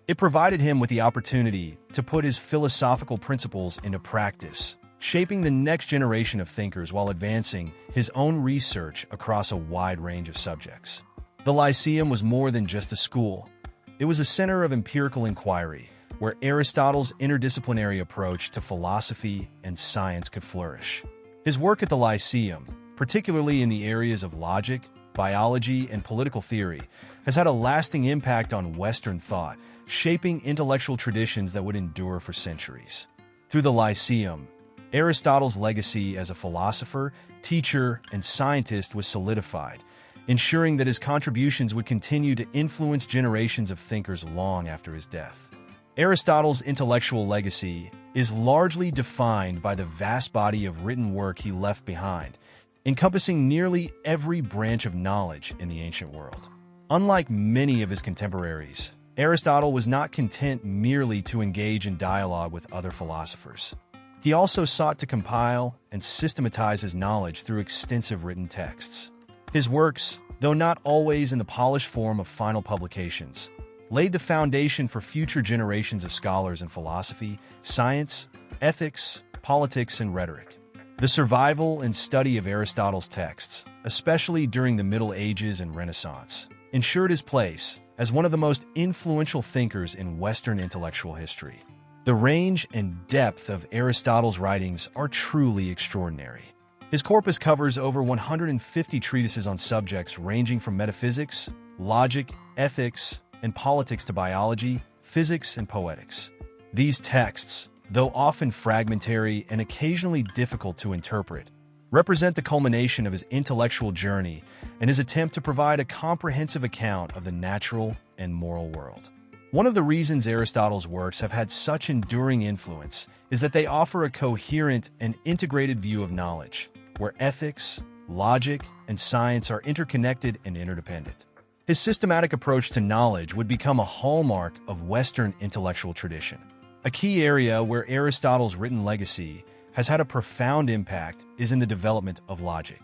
It provided him with the opportunity to put his philosophical principles into practice, shaping the next generation of thinkers while advancing his own research across a wide range of subjects. The Lyceum was more than just a school. It was a center of empirical inquiry, where Aristotle's interdisciplinary approach to philosophy and science could flourish. His work at the Lyceum, particularly in the areas of logic, biology, and political theory, has had a lasting impact on Western thought, shaping intellectual traditions that would endure for centuries. Through the Lyceum, Aristotle's legacy as a philosopher, teacher, and scientist was solidified, ensuring that his contributions would continue to influence generations of thinkers long after his death. Aristotle's intellectual legacy is largely defined by the vast body of written work he left behind, encompassing nearly every branch of knowledge in the ancient world. Unlike many of his contemporaries, Aristotle was not content merely to engage in dialogue with other philosophers. He also sought to compile and systematize his knowledge through extensive written texts. His works, though not always in the polished form of final publications, laid the foundation for future generations of scholars in philosophy, science, ethics, politics, and rhetoric. The survival and study of Aristotle's texts, especially during the Middle Ages and Renaissance, ensured his place as one of the most influential thinkers in Western intellectual history. The range and depth of Aristotle's writings are truly extraordinary. His corpus covers over 150 treatises on subjects ranging from metaphysics, logic, ethics, and politics to biology, physics, and poetics. These texts, though often fragmentary and occasionally difficult to interpret, represent the culmination of his intellectual journey and his attempt to provide a comprehensive account of the natural and moral world. One of the reasons Aristotle's works have had such enduring influence is that they offer a coherent and integrated view of knowledge, where ethics, logic, and science are interconnected and interdependent. His systematic approach to knowledge would become a hallmark of Western intellectual tradition. A key area where Aristotle's written legacy has had a profound impact is in the development of logic.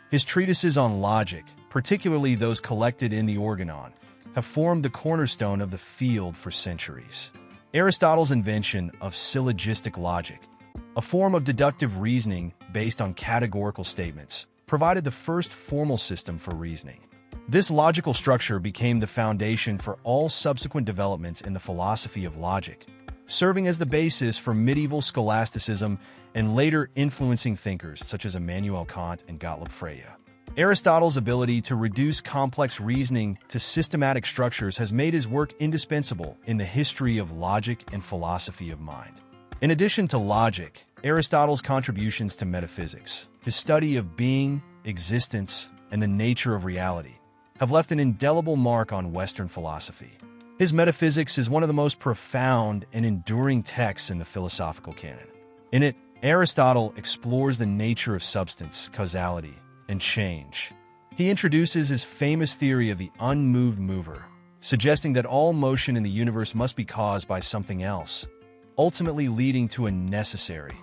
His treatises on logic, particularly those collected in the Organon, have formed the cornerstone of the field for centuries. Aristotle's invention of syllogistic logic, a form of deductive reasoning based on categorical statements, provided the first formal system for reasoning. This logical structure became the foundation for all subsequent developments in the philosophy of logic, serving as the basis for medieval scholasticism and later influencing thinkers such as Immanuel Kant and Gottlob Frege. Aristotle's ability to reduce complex reasoning to systematic structures has made his work indispensable in the history of logic and philosophy of mind. In addition to logic, Aristotle's contributions to metaphysics, his study of being, existence, and the nature of reality, have left an indelible mark on Western philosophy. His Metaphysics is one of the most profound and enduring texts in the philosophical canon. In it, Aristotle explores the nature of substance, causality, and change. He introduces his famous theory of the unmoved mover, suggesting that all motion in the universe must be caused by something else, ultimately leading to a necessary,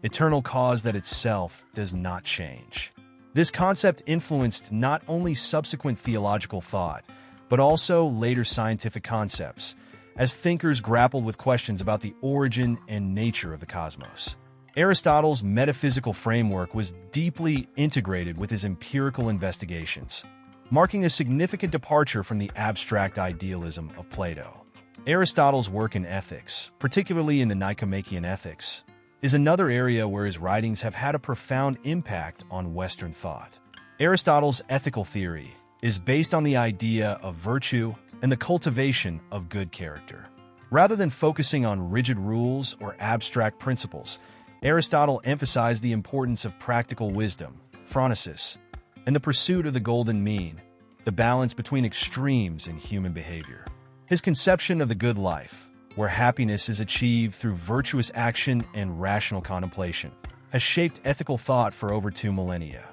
eternal cause that itself does not change. This concept influenced not only subsequent theological thought, but also later scientific concepts, as thinkers grappled with questions about the origin and nature of the cosmos. Aristotle's metaphysical framework was deeply integrated with his empirical investigations, marking a significant departure from the abstract idealism of Plato. Aristotle's work in ethics, particularly in the Nicomachean Ethics, is another area where his writings have had a profound impact on Western thought. Aristotle's ethical theory is based on the idea of virtue and the cultivation of good character. Rather than focusing on rigid rules or abstract principles, Aristotle emphasized the importance of practical wisdom, phronesis, and the pursuit of the golden mean, the balance between extremes in human behavior. His conception of the good life, where happiness is achieved through virtuous action and rational contemplation, has shaped ethical thought for over 2 millennia.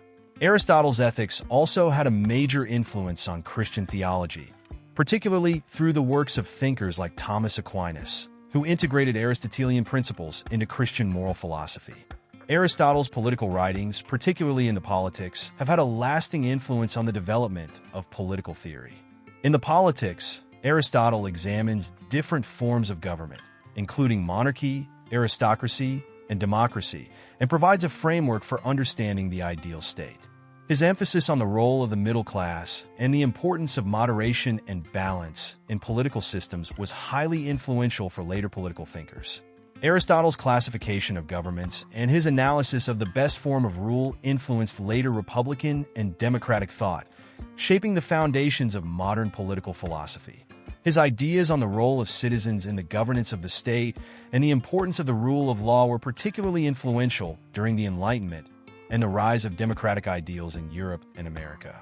Aristotle's ethics also had a major influence on Christian theology, particularly through the works of thinkers like Thomas Aquinas, who integrated Aristotelian principles into Christian moral philosophy. Aristotle's political writings, particularly in the Politics, have had a lasting influence on the development of political theory. In the Politics, Aristotle examines different forms of government, including monarchy, aristocracy, and democracy, and provides a framework for understanding the ideal state. His emphasis on the role of the middle class and the importance of moderation and balance in political systems was highly influential for later political thinkers. Aristotle's classification of governments and his analysis of the best form of rule influenced later Republican and democratic thought, shaping the foundations of modern political philosophy. His ideas on the role of citizens in the governance of the state and the importance of the rule of law were particularly influential during the Enlightenment and the rise of democratic ideals in Europe and America.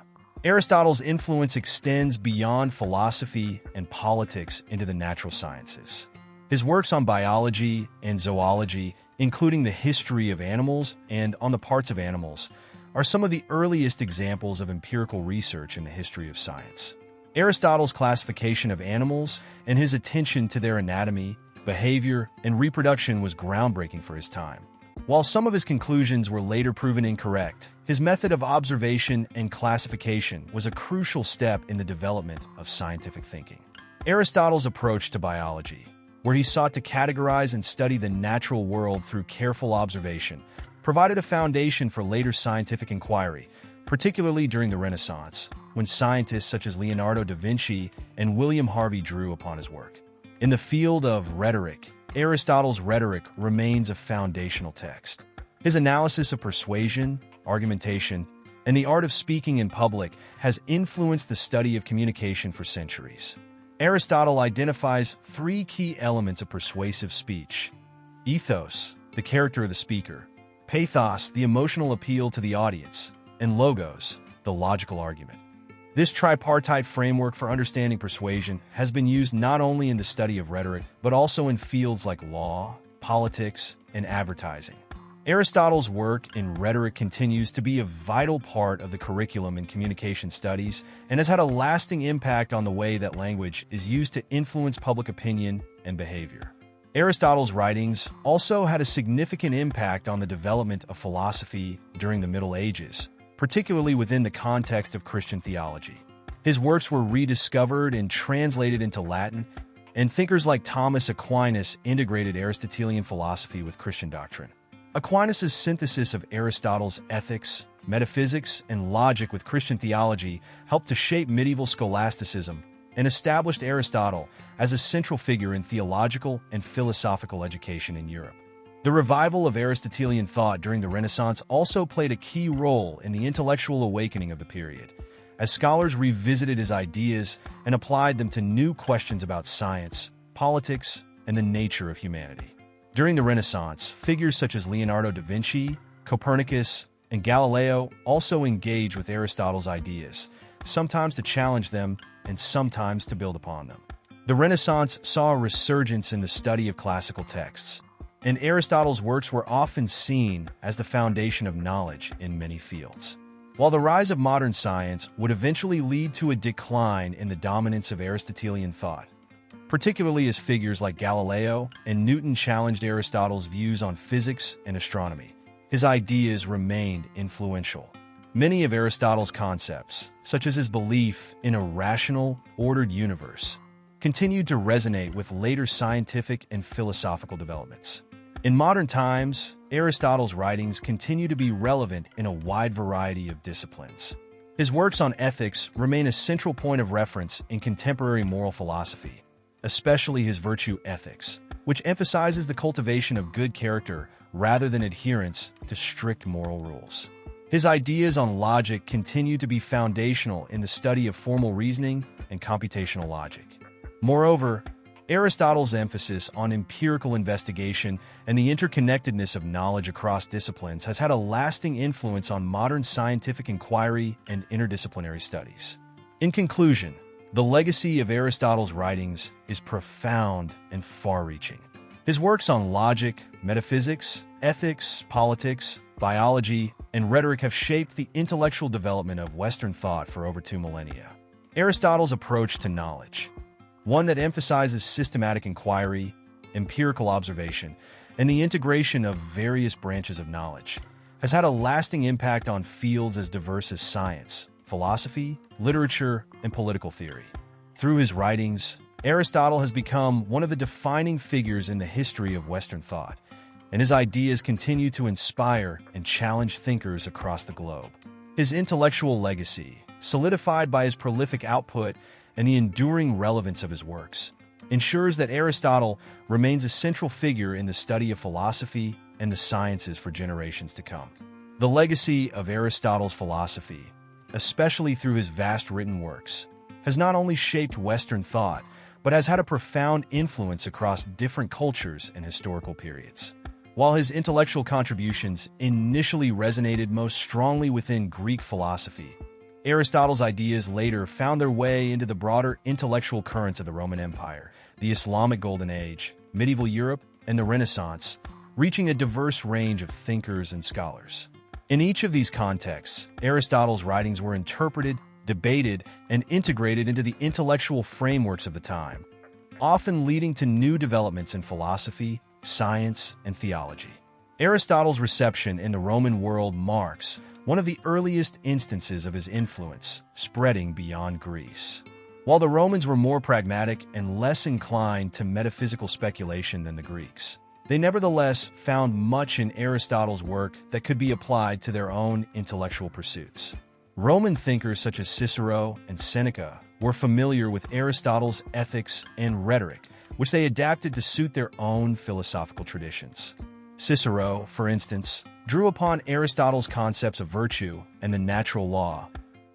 Aristotle's influence extends beyond philosophy and politics into the natural sciences. His works on biology and zoology, including the history of animals and on the parts of animals, are some of the earliest examples of empirical research in the history of science. Aristotle's classification of animals and his attention to their anatomy, behavior, and reproduction was groundbreaking for his time. While some of his conclusions were later proven incorrect, his method of observation and classification was a crucial step in the development of scientific thinking. Aristotle's approach to biology, where he sought to categorize and study the natural world through careful observation, provided a foundation for later scientific inquiry, particularly during the Renaissance, when scientists such as Leonardo da Vinci and William Harvey drew upon his work. In the field of rhetoric, Aristotle's Rhetoric remains a foundational text. His analysis of persuasion, argumentation, and the art of speaking in public has influenced the study of communication for centuries. Aristotle identifies 3 key elements of persuasive speech: ethos, the character of the speaker; pathos, the emotional appeal to the audience; and logos, the logical argument. This tripartite framework for understanding persuasion has been used not only in the study of rhetoric, but also in fields like law, politics, and advertising. Aristotle's work in rhetoric continues to be a vital part of the curriculum in communication studies and has had a lasting impact on the way that language is used to influence public opinion and behavior. Aristotle's writings also had a significant impact on the development of philosophy during the Middle Ages, particularly within the context of Christian theology. His works were rediscovered and translated into Latin, and thinkers like Thomas Aquinas integrated Aristotelian philosophy with Christian doctrine. Aquinas' synthesis of Aristotle's ethics, metaphysics, and logic with Christian theology helped to shape medieval scholasticism and established Aristotle as a central figure in theological and philosophical education in Europe. The revival of Aristotelian thought during the Renaissance also played a key role in the intellectual awakening of the period, as scholars revisited his ideas and applied them to new questions about science, politics, and the nature of humanity. During the Renaissance, figures such as Leonardo da Vinci, Copernicus, and Galileo also engaged with Aristotle's ideas, sometimes to challenge them and sometimes to build upon them. The Renaissance saw a resurgence in the study of classical texts, and Aristotle's works were often seen as the foundation of knowledge in many fields. While the rise of modern science would eventually lead to a decline in the dominance of Aristotelian thought, particularly as figures like Galileo and Newton challenged Aristotle's views on physics and astronomy, his ideas remained influential. Many of Aristotle's concepts, such as his belief in a rational, ordered universe, continued to resonate with later scientific and philosophical developments. In modern times, Aristotle's writings continue to be relevant in a wide variety of disciplines. His works on ethics remain a central point of reference in contemporary moral philosophy, especially his virtue ethics, which emphasizes the cultivation of good character rather than adherence to strict moral rules. His ideas on logic continue to be foundational in the study of formal reasoning and computational logic. Moreover, Aristotle's emphasis on empirical investigation and the interconnectedness of knowledge across disciplines has had a lasting influence on modern scientific inquiry and interdisciplinary studies. In conclusion, the legacy of Aristotle's writings is profound and far-reaching. His works on logic, metaphysics, ethics, politics, biology, and rhetoric have shaped the intellectual development of Western thought for over 2 millennia. Aristotle's approach to knowledge, one that emphasizes systematic inquiry, empirical observation, and the integration of various branches of knowledge, has had a lasting impact on fields as diverse as science, philosophy, literature, and political theory. Through his writings, Aristotle has become one of the defining figures in the history of Western thought, and his ideas continue to inspire and challenge thinkers across the globe. His intellectual legacy, solidified by his prolific output and the enduring relevance of his works, ensures that Aristotle remains a central figure in the study of philosophy and the sciences for generations to come. The legacy of Aristotle's philosophy, especially through his vast written works, has not only shaped Western thought, but has had a profound influence across different cultures and historical periods. While his intellectual contributions initially resonated most strongly within Greek philosophy, Aristotle's ideas later found their way into the broader intellectual currents of the Roman Empire, the Islamic Golden Age, medieval Europe, and the Renaissance, reaching a diverse range of thinkers and scholars. In each of these contexts, Aristotle's writings were interpreted, debated, and integrated into the intellectual frameworks of the time, often leading to new developments in philosophy, science, and theology. Aristotle's reception in the Roman world marks one of the earliest instances of his influence spreading beyond Greece. While the Romans were more pragmatic and less inclined to metaphysical speculation than the Greeks, they nevertheless found much in Aristotle's work that could be applied to their own intellectual pursuits. Roman thinkers such as Cicero and Seneca were familiar with Aristotle's ethics and rhetoric, which they adapted to suit their own philosophical traditions. Cicero, for instance, drew upon Aristotle's concepts of virtue and the natural law,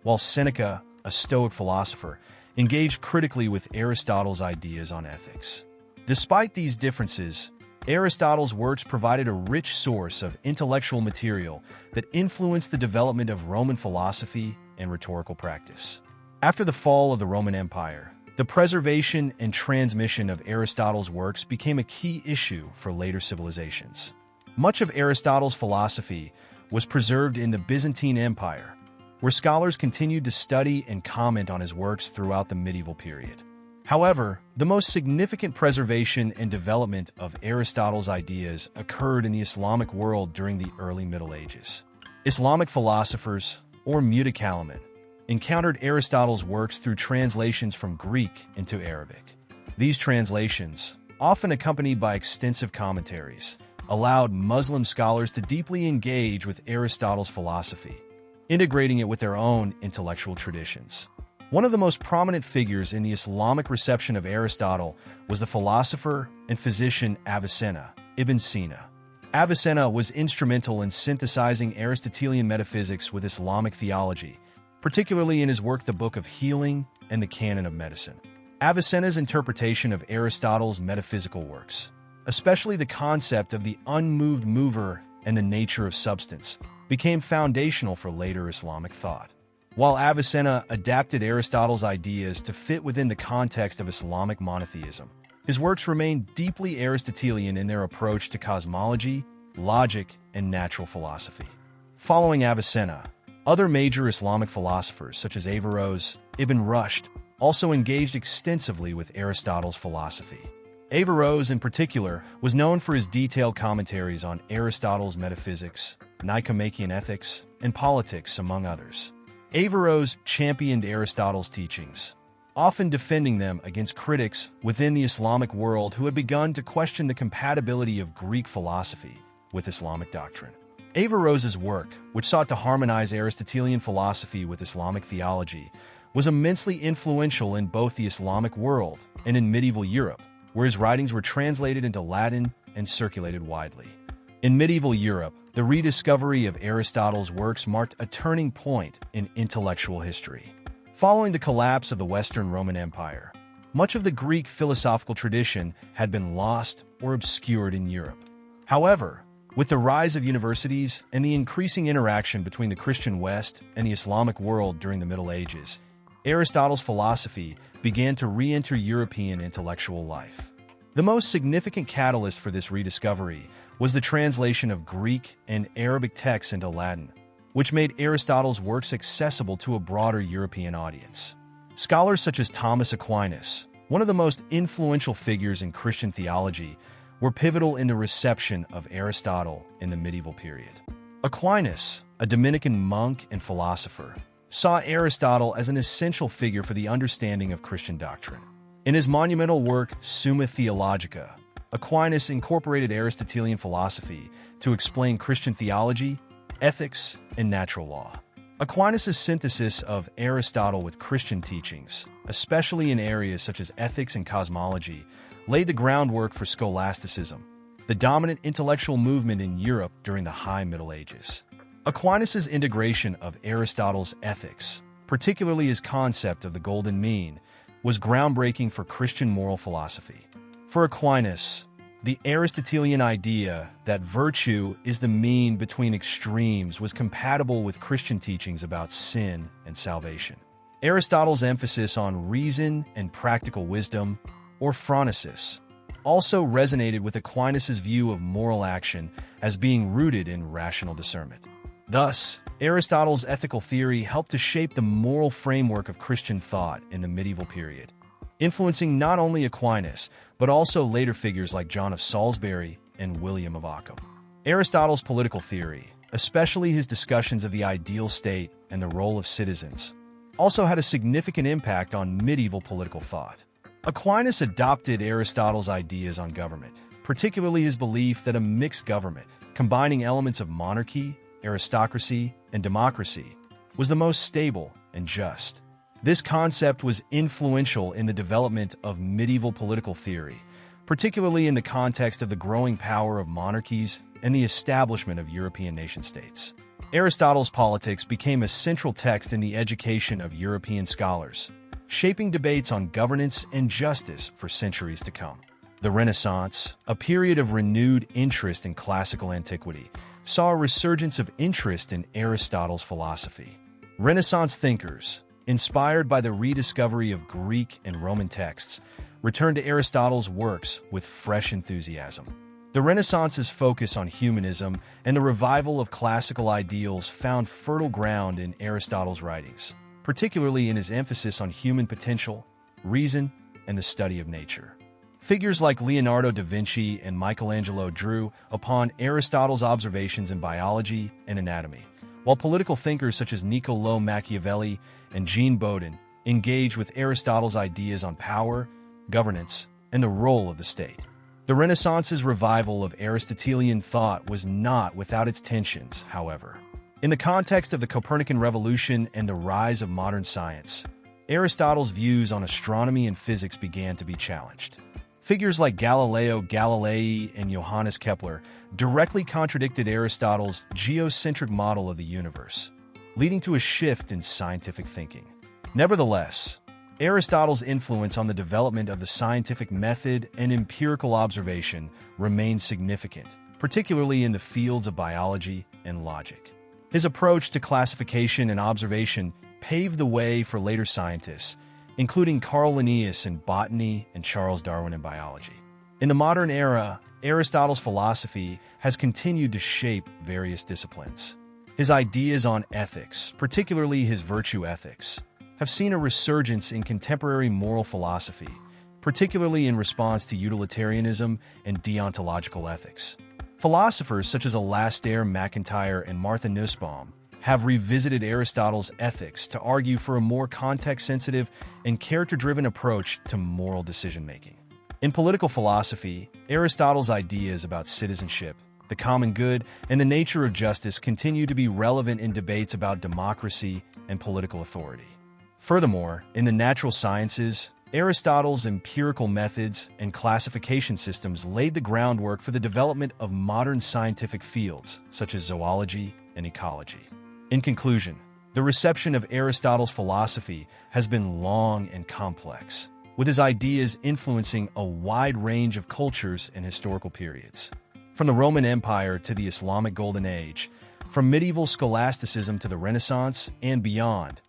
while Seneca, a Stoic philosopher, engaged critically with Aristotle's ideas on ethics. Despite these differences, Aristotle's works provided a rich source of intellectual material that influenced the development of Roman philosophy and rhetorical practice. After the fall of the Roman Empire, the preservation and transmission of Aristotle's works became a key issue for later civilizations. Much of Aristotle's philosophy was preserved in the Byzantine Empire, where scholars continued to study and comment on his works throughout the medieval period. However, the most significant preservation and development of Aristotle's ideas occurred in the Islamic world during the early Middle Ages. Islamic philosophers, or mutakallimin, encountered Aristotle's works through translations from Greek into Arabic. These translations, often accompanied by extensive commentaries, allowed Muslim scholars to deeply engage with Aristotle's philosophy, integrating it with their own intellectual traditions. One of the most prominent figures in the Islamic reception of Aristotle was the philosopher and physician Avicenna, Ibn Sina. Avicenna was instrumental in synthesizing Aristotelian metaphysics with Islamic theology, particularly in his work The Book of Healing and the Canon of Medicine. Avicenna's interpretation of Aristotle's metaphysical works, especially the concept of the unmoved mover and the nature of substance, became foundational for later Islamic thought. While Avicenna adapted Aristotle's ideas to fit within the context of Islamic monotheism, his works remained deeply Aristotelian in their approach to cosmology, logic, and natural philosophy. Following Avicenna, Other major Islamic philosophers, such as Averroes, Ibn Rushd, also engaged extensively with Aristotle's philosophy. Averroes, in particular, was known for his detailed commentaries on Aristotle's metaphysics, Nicomachean ethics, and politics, among others. Averroes championed Aristotle's teachings, often defending them against critics within the Islamic world who had begun to question the compatibility of Greek philosophy with Islamic doctrine. Averroes's work, which sought to harmonize Aristotelian philosophy with Islamic theology, was immensely influential in both the Islamic world and in medieval Europe, where his writings were translated into Latin and circulated widely. In medieval Europe, the rediscovery of Aristotle's works marked a turning point in intellectual history. Following the collapse of the Western Roman Empire, much of the Greek philosophical tradition had been lost or obscured in Europe. However, with the rise of universities and the increasing interaction between the Christian West and the Islamic world during the Middle Ages, Aristotle's philosophy began to re-enter European intellectual life. The most significant catalyst for this rediscovery was the translation of Greek and Arabic texts into Latin, which made Aristotle's works accessible to a broader European audience. Scholars such as Thomas Aquinas, one of the most influential figures in Christian theology, were pivotal in the reception of Aristotle in the medieval period. Aquinas, a Dominican monk and philosopher, saw Aristotle as an essential figure for the understanding of Christian doctrine. In his monumental work, Summa Theologica, Aquinas incorporated Aristotelian philosophy to explain Christian theology, ethics, and natural law. Aquinas' synthesis of Aristotle with Christian teachings, especially in areas such as ethics and cosmology, laid the groundwork for scholasticism, the dominant intellectual movement in Europe during the High Middle Ages. Aquinas' integration of Aristotle's ethics, particularly his concept of the golden mean, was groundbreaking for Christian moral philosophy. For Aquinas, the Aristotelian idea that virtue is the mean between extremes was compatible with Christian teachings about sin and salvation. Aristotle's emphasis on reason and practical wisdom, or phronesis, also resonated with Aquinas' view of moral action as being rooted in rational discernment. Thus, Aristotle's ethical theory helped to shape the moral framework of Christian thought in the medieval period, influencing not only Aquinas, but also later figures like John of Salisbury and William of Ockham. Aristotle's political theory, especially his discussions of the ideal state and the role of citizens, also had a significant impact on medieval political thought. Aquinas adopted Aristotle's ideas on government, particularly his belief that a mixed government, combining elements of monarchy, aristocracy, and democracy, was the most stable and just. This concept was influential in the development of medieval political theory, particularly in the context of the growing power of monarchies and the establishment of European nation-states. Aristotle's Politics became a central text in the education of European scholars, shaping debates on governance and justice for centuries to come. The Renaissance, a period of renewed interest in classical antiquity, saw a resurgence of interest in Aristotle's philosophy. Renaissance thinkers, inspired by the rediscovery of Greek and Roman texts, returned to Aristotle's works with fresh enthusiasm. The Renaissance's focus on humanism and the revival of classical ideals found fertile ground in Aristotle's writings, particularly in his emphasis on human potential, reason, and the study of nature. Figures like Leonardo da Vinci and Michelangelo drew upon Aristotle's observations in biology and anatomy, while political thinkers such as Niccolò Machiavelli and Jean Bodin engaged with Aristotle's ideas on power, governance, and the role of the state. The Renaissance's revival of Aristotelian thought was not without its tensions, however. In the context of the Copernican revolution and the rise of modern science, Aristotle's views on astronomy and physics began to be challenged. Figures like Galileo Galilei and Johannes Kepler directly contradicted Aristotle's geocentric model of the universe, leading to a shift in scientific thinking. Nevertheless, Aristotle's influence on the development of the scientific method and empirical observation remained significant, particularly in the fields of biology and logic. His approach to classification and observation paved the way for later scientists, including Carl Linnaeus in botany and Charles Darwin in biology. In the modern era, Aristotle's philosophy has continued to shape various disciplines. His ideas on ethics, particularly his virtue ethics, have seen a resurgence in contemporary moral philosophy, particularly in response to utilitarianism and deontological ethics. Philosophers such as Alastair MacIntyre and Martha Nussbaum have revisited Aristotle's ethics to argue for a more context-sensitive and character-driven approach to moral decision-making. In political philosophy, Aristotle's ideas about citizenship, the common good, and the nature of justice continue to be relevant in debates about democracy and political authority. Furthermore, in the natural sciences, Aristotle's empirical methods and classification systems laid the groundwork for the development of modern scientific fields, such as zoology and ecology. In conclusion, the reception of Aristotle's philosophy has been long and complex, with his ideas influencing a wide range of cultures and historical periods. From the Roman Empire to the Islamic Golden Age, from medieval scholasticism to the Renaissance and beyond,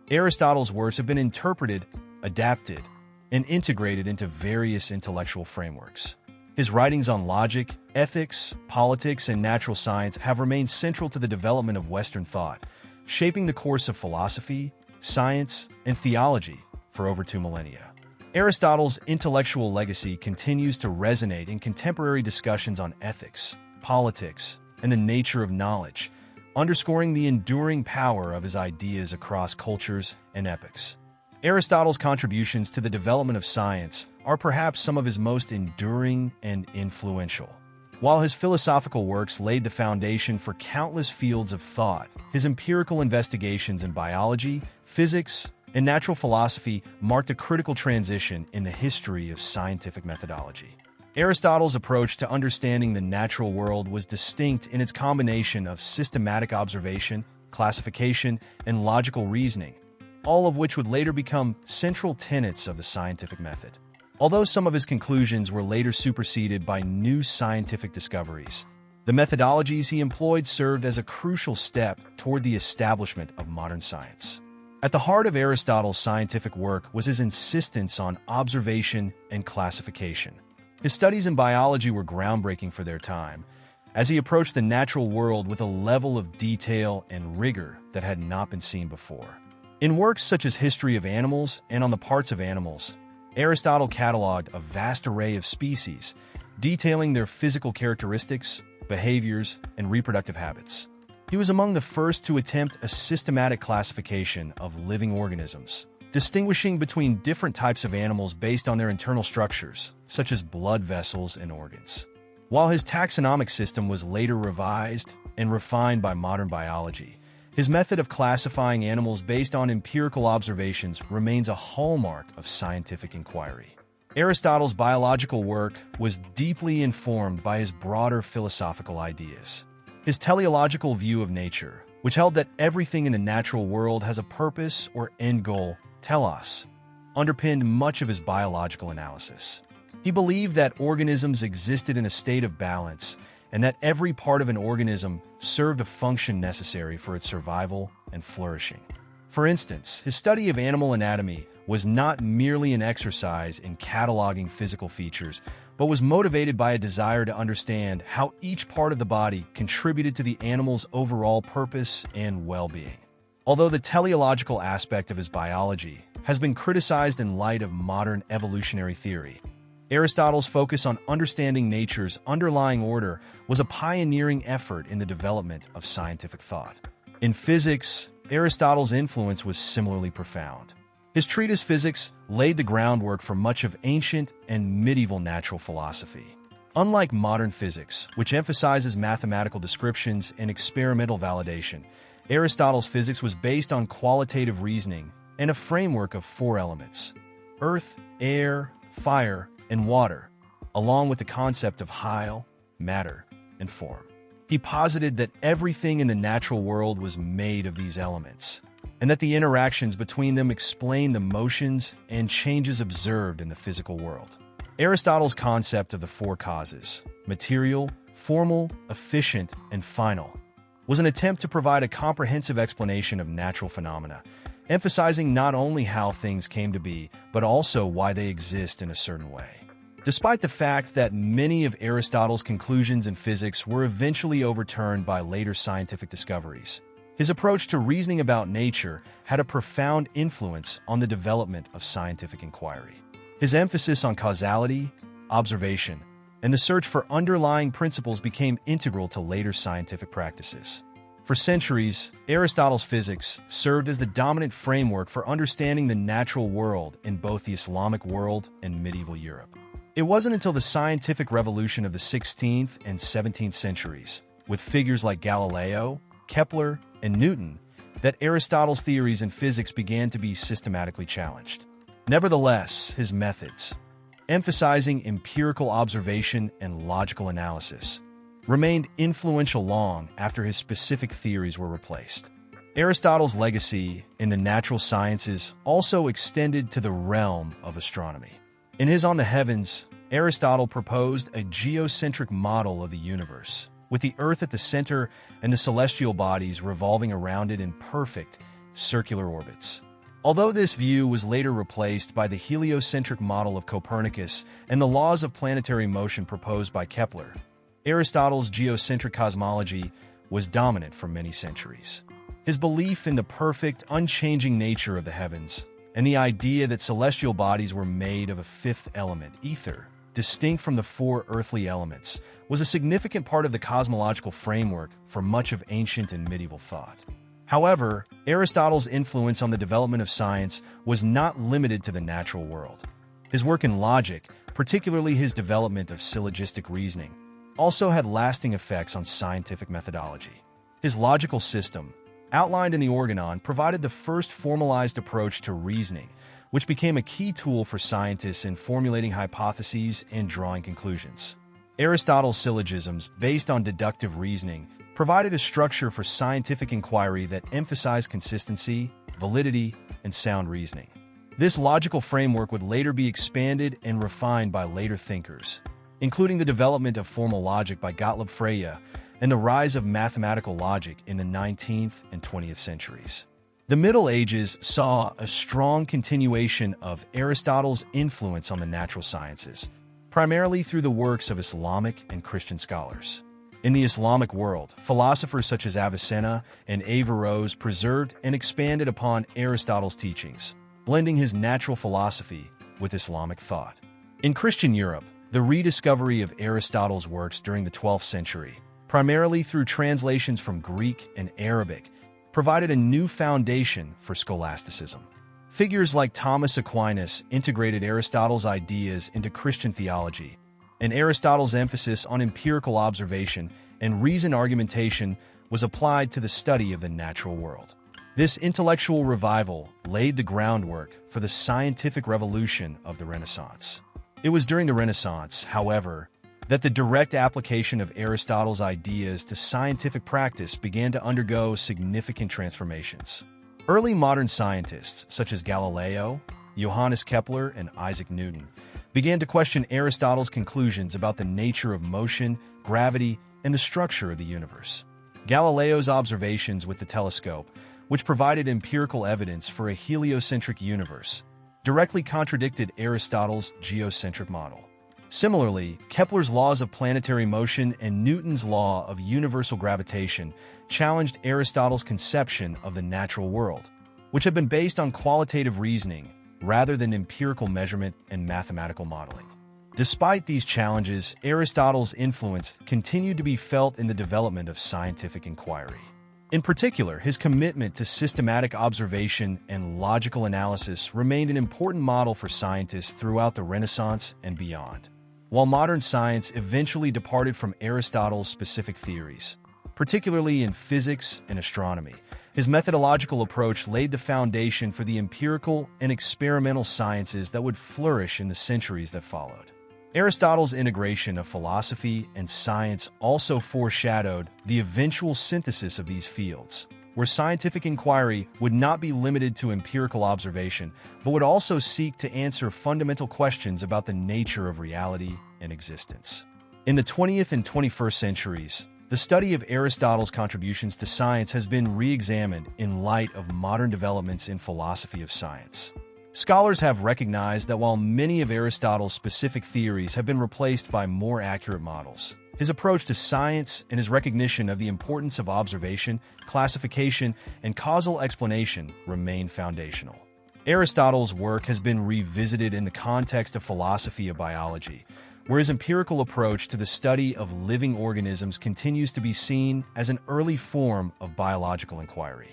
Aristotle's works have been interpreted, adapted, and integrated into various intellectual frameworks. His writings on logic, ethics, politics, and natural science have remained central to the development of Western thought, shaping the course of philosophy, science, and theology for over 2 millennia. Aristotle's intellectual legacy continues to resonate in contemporary discussions on ethics, politics, and the nature of knowledge, underscoring the enduring power of his ideas across cultures and epochs. Aristotle's contributions to the development of science are perhaps some of his most enduring and influential. While his philosophical works laid the foundation for countless fields of thought, his empirical investigations in biology, physics, and natural philosophy marked a critical transition in the history of scientific methodology. Aristotle's approach to understanding the natural world was distinct in its combination of systematic observation, classification, and logical reasoning, all of which would later become central tenets of the scientific method. Although some of his conclusions were later superseded by new scientific discoveries, the methodologies he employed served as a crucial step toward the establishment of modern science. At the heart of Aristotle's scientific work was his insistence on observation and classification. His studies in biology were groundbreaking for their time, as he approached the natural world with a level of detail and rigor that had not been seen before. In works such as History of Animals and On the Parts of Animals, Aristotle cataloged a vast array of species, detailing their physical characteristics, behaviors, and reproductive habits. He was among the first to attempt a systematic classification of living organisms, distinguishing between different types of animals based on their internal structures, such as blood vessels and organs. While his taxonomic system was later revised and refined by modern biology, his method of classifying animals based on empirical observations remains a hallmark of scientific inquiry. Aristotle's biological work was deeply informed by his broader philosophical ideas. His teleological view of nature, which held that everything in the natural world has a purpose or end goal, telos, underpinned much of his biological analysis. He believed that organisms existed in a state of balance and that every part of an organism served a function necessary for its survival and flourishing. For instance, his study of animal anatomy was not merely an exercise in cataloging physical features, but was motivated by a desire to understand how each part of the body contributed to the animal's overall purpose and well-being. Although the teleological aspect of his biology has been criticized in light of modern evolutionary theory, Aristotle's focus on understanding nature's underlying order was a pioneering effort in the development of scientific thought. In physics, Aristotle's influence was similarly profound. His treatise Physics laid the groundwork for much of ancient and medieval natural philosophy. Unlike modern physics, which emphasizes mathematical descriptions and experimental validation, Aristotle's physics was based on qualitative reasoning and a framework of 4 elements: earth, air, fire, and water, along with the concept of heil, matter, and form. He posited that everything in the natural world was made of these elements, and that the interactions between them explain the motions and changes observed in the physical world. Aristotle's concept of the 4 causes, material, formal, efficient, and final, was an attempt to provide a comprehensive explanation of natural phenomena, emphasizing not only how things came to be, but also why they exist in a certain way. Despite the fact that many of Aristotle's conclusions in physics were eventually overturned by later scientific discoveries, his approach to reasoning about nature had a profound influence on the development of scientific inquiry. His emphasis on causality, observation, and the search for underlying principles became integral to later scientific practices. For centuries, Aristotle's physics served as the dominant framework for understanding the natural world in both the Islamic world and medieval Europe. It wasn't until the scientific revolution of the 16th and 17th centuries, with figures like Galileo, Kepler, and Newton, that Aristotle's theories in physics began to be systematically challenged. Nevertheless, his methods, emphasizing empirical observation and logical analysis, remained influential long after his specific theories were replaced. Aristotle's legacy in the natural sciences also extended to the realm of astronomy. In his On the Heavens, Aristotle proposed a geocentric model of the universe, with the Earth at the center and the celestial bodies revolving around it in perfect, circular orbits. Although this view was later replaced by the heliocentric model of Copernicus and the laws of planetary motion proposed by Kepler, Aristotle's geocentric cosmology was dominant for many centuries. His belief in the perfect, unchanging nature of the heavens, and the idea that celestial bodies were made of a fifth element, ether, distinct from the four earthly elements, was a significant part of the cosmological framework for much of ancient and medieval thought. However, Aristotle's influence on the development of science was not limited to the natural world. His work in logic, particularly his development of syllogistic reasoning, also had lasting effects on scientific methodology. His logical system, outlined in the Organon, provided the first formalized approach to reasoning, which became a key tool for scientists in formulating hypotheses and drawing conclusions. Aristotle's syllogisms, based on deductive reasoning, provided a structure for scientific inquiry that emphasized consistency, validity, and sound reasoning. This logical framework would later be expanded and refined by later thinkers, including the development of formal logic by Gottlob Frege and the rise of mathematical logic in the 19th and 20th centuries. The Middle Ages saw a strong continuation of Aristotle's influence on the natural sciences, primarily through the works of Islamic and Christian scholars. In the Islamic world, philosophers such as Avicenna and Averroes preserved and expanded upon Aristotle's teachings, blending his natural philosophy with Islamic thought. In Christian Europe, the rediscovery of Aristotle's works during the 12th century, primarily through translations from Greek and Arabic, provided a new foundation for scholasticism. Figures like Thomas Aquinas integrated Aristotle's ideas into Christian theology, and Aristotle's emphasis on empirical observation and reason argumentation was applied to the study of the natural world. This intellectual revival laid the groundwork for the scientific revolution of the Renaissance. It was during the Renaissance, however, that the direct application of Aristotle's ideas to scientific practice began to undergo significant transformations. Early modern scientists, such as Galileo, Johannes Kepler, and Isaac Newton, began to question Aristotle's conclusions about the nature of motion, gravity, and the structure of the universe. Galileo's observations with the telescope, which provided empirical evidence for a heliocentric universe, directly contradicted Aristotle's geocentric model. Similarly, Kepler's laws of planetary motion and Newton's law of universal gravitation challenged Aristotle's conception of the natural world, which had been based on qualitative reasoning rather than empirical measurement and mathematical modeling. Despite these challenges, Aristotle's influence continued to be felt in the development of scientific inquiry. In particular, his commitment to systematic observation and logical analysis remained an important model for scientists throughout the Renaissance and beyond. While modern science eventually departed from Aristotle's specific theories, particularly in physics and astronomy, his methodological approach laid the foundation for the empirical and experimental sciences that would flourish in the centuries that followed. Aristotle's integration of philosophy and science also foreshadowed the eventual synthesis of these fields, where scientific inquiry would not be limited to empirical observation, but would also seek to answer fundamental questions about the nature of reality and existence. In the 20th and 21st centuries, the study of Aristotle's contributions to science has been re-examined in light of modern developments in philosophy of science. Scholars have recognized that while many of Aristotle's specific theories have been replaced by more accurate models, his approach to science and his recognition of the importance of observation, classification, and causal explanation remain foundational. Aristotle's work has been revisited in the context of philosophy of biology, where his empirical approach to the study of living organisms continues to be seen as an early form of biological inquiry.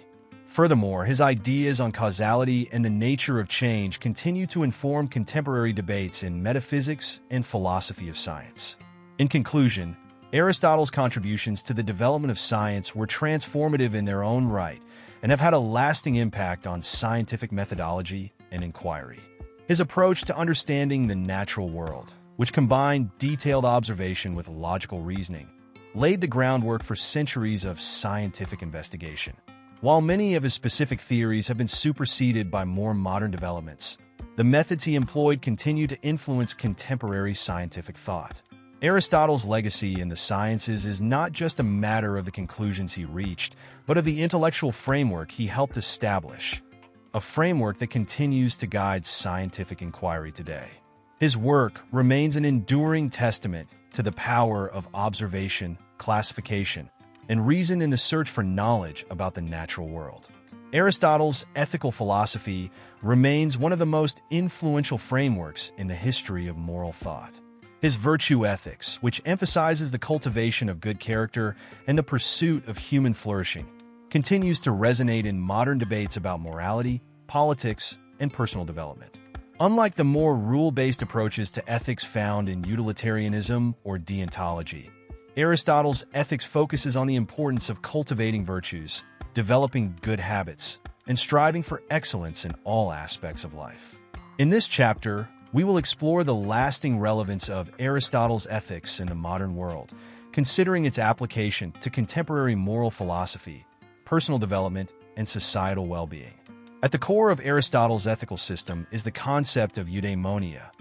Furthermore, his ideas on causality and the nature of change continue to inform contemporary debates in metaphysics and philosophy of science. In conclusion, Aristotle's contributions to the development of science were transformative in their own right and have had a lasting impact on scientific methodology and inquiry. His approach to understanding the natural world, which combined detailed observation with logical reasoning, laid the groundwork for centuries of scientific investigation. While many of his specific theories have been superseded by more modern developments, the methods he employed continue to influence contemporary scientific thought. Aristotle's legacy in the sciences is not just a matter of the conclusions he reached, but of the intellectual framework he helped establish, a framework that continues to guide scientific inquiry today. His work remains an enduring testament to the power of observation, classification, and reason in the search for knowledge about the natural world. Aristotle's ethical philosophy remains one of the most influential frameworks in the history of moral thought. His virtue ethics, which emphasizes the cultivation of good character and the pursuit of human flourishing, continues to resonate in modern debates about morality, politics, and personal development. Unlike the more rule-based approaches to ethics found in utilitarianism or deontology, Aristotle's ethics focuses on the importance of cultivating virtues, developing good habits, and striving for excellence in all aspects of life. In this chapter, we will explore the lasting relevance of Aristotle's ethics in the modern world, considering its application to contemporary moral philosophy, personal development, and societal well-being. At the core of Aristotle's ethical system is the concept of eudaimonia,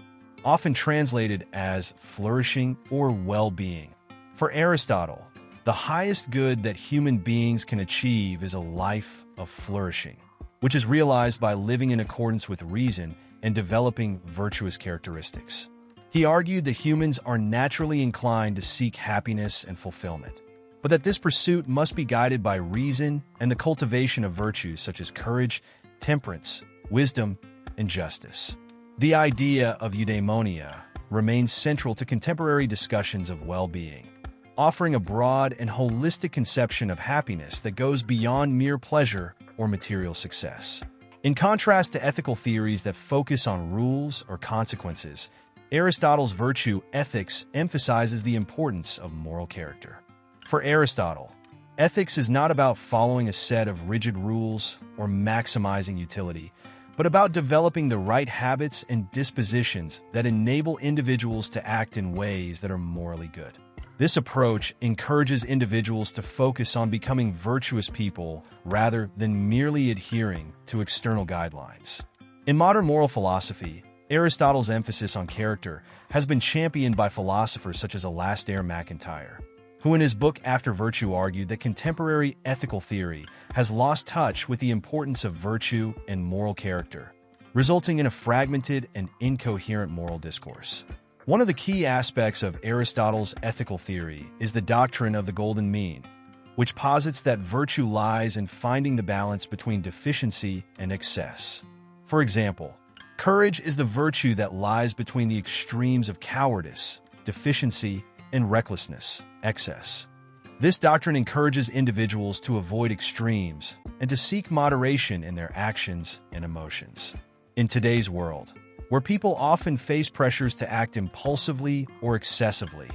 often translated as flourishing or well-being. For Aristotle, the highest good that human beings can achieve is a life of flourishing, which is realized by living in accordance with reason and developing virtuous characteristics. He argued that humans are naturally inclined to seek happiness and fulfillment, but that this pursuit must be guided by reason and the cultivation of virtues such as courage, temperance, wisdom, and justice. The idea of eudaimonia remains central to contemporary discussions of well-being, offering a broad and holistic conception of happiness that goes beyond mere pleasure or material success. In contrast to ethical theories that focus on rules or consequences, Aristotle's virtue ethics emphasizes the importance of moral character. For Aristotle, ethics is not about following a set of rigid rules or maximizing utility, but about developing the right habits and dispositions that enable individuals to act in ways that are morally good. This approach encourages individuals to focus on becoming virtuous people rather than merely adhering to external guidelines. In modern moral philosophy, Aristotle's emphasis on character has been championed by philosophers such as Alasdair MacIntyre, who in his book After Virtue argued that contemporary ethical theory has lost touch with the importance of virtue and moral character, resulting in a fragmented and incoherent moral discourse. One of the key aspects of Aristotle's ethical theory is the doctrine of the golden mean, which posits that virtue lies in finding the balance between deficiency and excess. For example, courage is the virtue that lies between the extremes of cowardice, deficiency, and recklessness, excess. This doctrine encourages individuals to avoid extremes and to seek moderation in their actions and emotions. In today's world, where people often face pressures to act impulsively or excessively,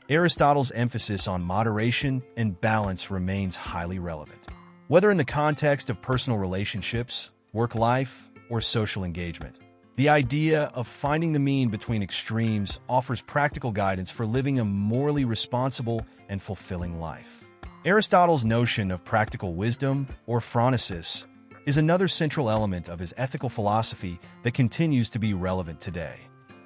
Aristotle's emphasis on moderation and balance remains highly relevant. Whether in the context of personal relationships, work life, or social engagement, the idea of finding the mean between extremes offers practical guidance for living a morally responsible and fulfilling life. Aristotle's notion of practical wisdom, or phronesis, is another central element of his ethical philosophy that continues to be relevant today.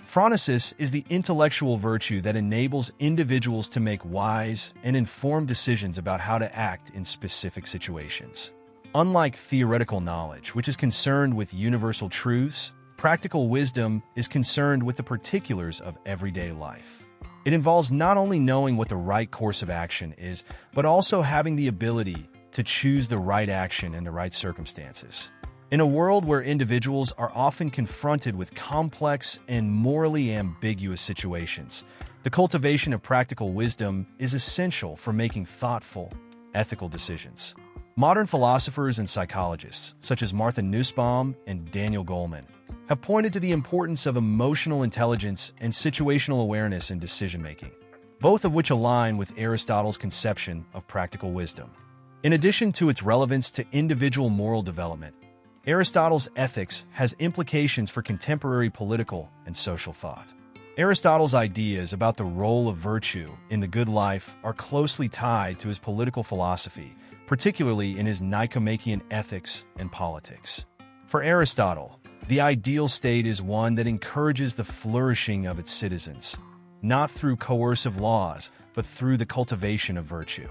Phronesis is the intellectual virtue that enables individuals to make wise and informed decisions about how to act in specific situations. Unlike theoretical knowledge, which is concerned with universal truths, Practical wisdom is concerned with the particulars of everyday life. It involves not only knowing what the right course of action is, but also having the ability to choose the right action in the right circumstances. In a world where individuals are often confronted with complex and morally ambiguous situations, the cultivation of practical wisdom is essential for making thoughtful, ethical decisions. Modern philosophers and psychologists, such as Martha Nussbaum and Daniel Goleman, have pointed to the importance of emotional intelligence and situational awareness in decision-making, both of which align with Aristotle's conception of practical wisdom. In addition to its relevance to individual moral development, Aristotle's ethics has implications for contemporary political and social thought. Aristotle's ideas about the role of virtue in the good life are closely tied to his political philosophy, particularly in his Nicomachean Ethics and Politics. For Aristotle, the ideal state is one that encourages the flourishing of its citizens, not through coercive laws, but through the cultivation of virtue.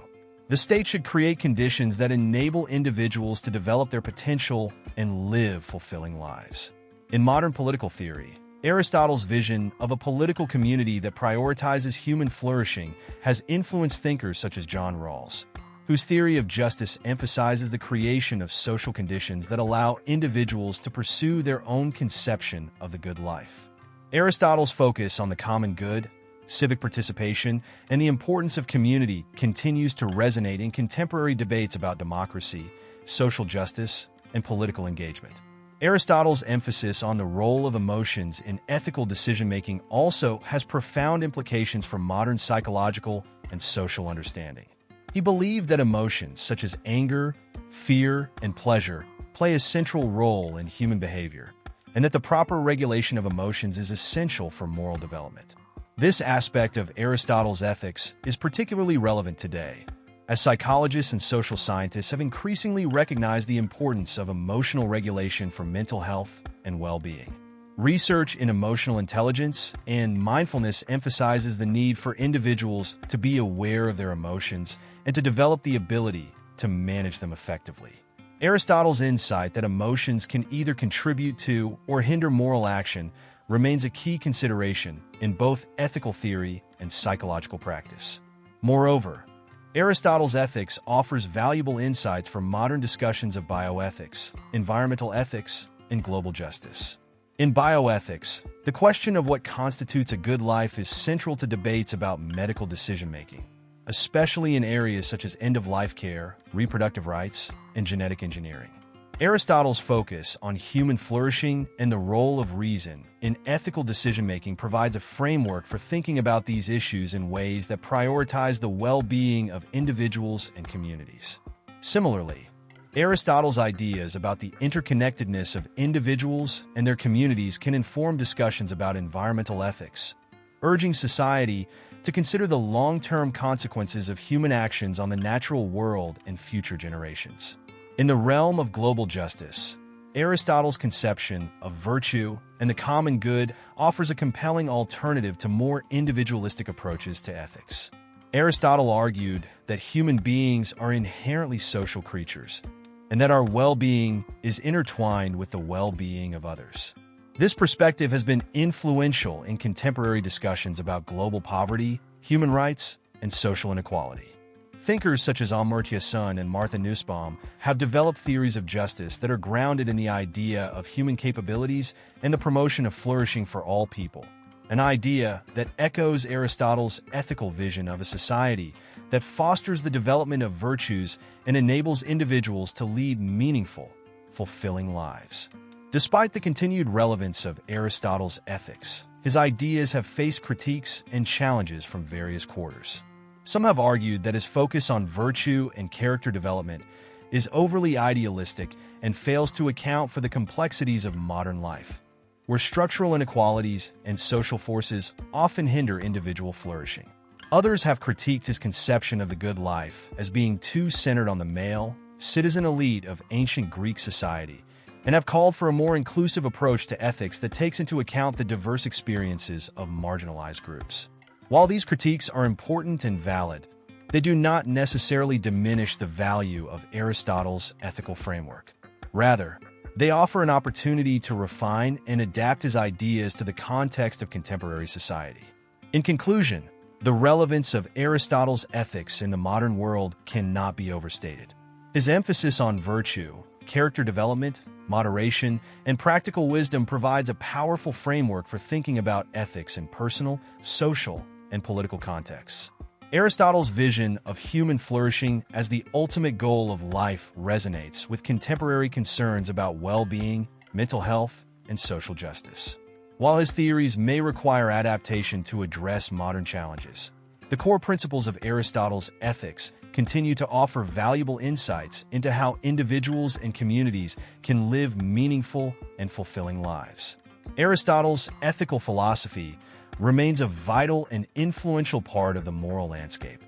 The state should create conditions that enable individuals to develop their potential and live fulfilling lives. In modern political theory, Aristotle's vision of a political community that prioritizes human flourishing has influenced thinkers such as John Rawls, whose theory of justice emphasizes the creation of social conditions that allow individuals to pursue their own conception of the good life. Aristotle's focus on the common good, civic participation, and the importance of community continues to resonate in contemporary debates about democracy, social justice, and political engagement. Aristotle's emphasis on the role of emotions in ethical decision-making also has profound implications for modern psychological and social understanding. He believed that emotions such as anger, fear, and pleasure play a central role in human behavior, and that the proper regulation of emotions is essential for moral development. This aspect of Aristotle's ethics is particularly relevant today, as psychologists and social scientists have increasingly recognized the importance of emotional regulation for mental health and well-being. Research in emotional intelligence and mindfulness emphasizes the need for individuals to be aware of their emotions and to develop the ability to manage them effectively. Aristotle's insight that emotions can either contribute to or hinder moral action remains a key consideration in both ethical theory and psychological practice. Moreover, Aristotle's ethics offers valuable insights for modern discussions of bioethics, environmental ethics, and global justice. In bioethics, the question of what constitutes a good life is central to debates about medical decision-making, especially in areas such as end-of-life care, reproductive rights, and genetic engineering. Aristotle's focus on human flourishing and the role of reason in ethical decision-making provides a framework for thinking about these issues in ways that prioritize the well-being of individuals and communities. Similarly, Aristotle's ideas about the interconnectedness of individuals and their communities can inform discussions about environmental ethics, urging society to consider the long-term consequences of human actions on the natural world and future generations. In the realm of global justice, Aristotle's conception of virtue and the common good offers a compelling alternative to more individualistic approaches to ethics. Aristotle argued that human beings are inherently social creatures, and that our well-being is intertwined with the well-being of others. This perspective has been influential in contemporary discussions about global poverty, human rights, and social inequality. Thinkers such as Amartya Sen and Martha Nussbaum have developed theories of justice that are grounded in the idea of human capabilities and the promotion of flourishing for all people, an idea that echoes Aristotle's ethical vision of a society that fosters the development of virtues and enables individuals to lead meaningful, fulfilling lives. Despite the continued relevance of Aristotle's ethics, his ideas have faced critiques and challenges from various quarters. Some have argued that his focus on virtue and character development is overly idealistic and fails to account for the complexities of modern life, where structural inequalities and social forces often hinder individual flourishing. Others have critiqued his conception of the good life as being too centered on the male, citizen elite of ancient Greek society, and have called for a more inclusive approach to ethics that takes into account the diverse experiences of marginalized groups. While these critiques are important and valid, they do not necessarily diminish the value of Aristotle's ethical framework. Rather, They offer an opportunity to refine and adapt his ideas to the context of contemporary society. In conclusion, the relevance of Aristotle's ethics in the modern world cannot be overstated. His emphasis on virtue, character development, moderation, and practical wisdom provides a powerful framework for thinking about ethics in personal, social, and political contexts. Aristotle's vision of human flourishing as the ultimate goal of life resonates with contemporary concerns about well-being, mental health, and social justice. While his theories may require adaptation to address modern challenges, the core principles of Aristotle's ethics continue to offer valuable insights into how individuals and communities can live meaningful and fulfilling lives. Aristotle's ethical philosophy remains a vital and influential part of the moral landscape,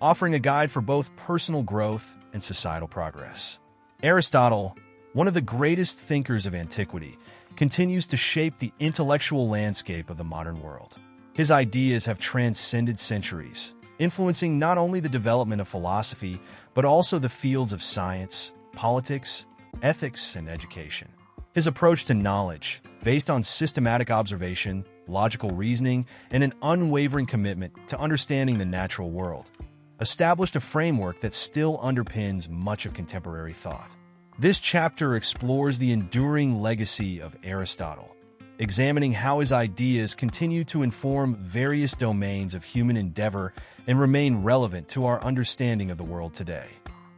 offering a guide for both personal growth and societal progress. Aristotle, one of the greatest thinkers of antiquity, continues to shape the intellectual landscape of the modern world. His ideas have transcended centuries, influencing not only the development of philosophy, but also the fields of science, politics, ethics, and education. His approach to knowledge, based on systematic observation, logical reasoning, and an unwavering commitment to understanding the natural world, established a framework that still underpins much of contemporary thought. This chapter explores the enduring legacy of Aristotle, examining how his ideas continue to inform various domains of human endeavor and remain relevant to our understanding of the world today.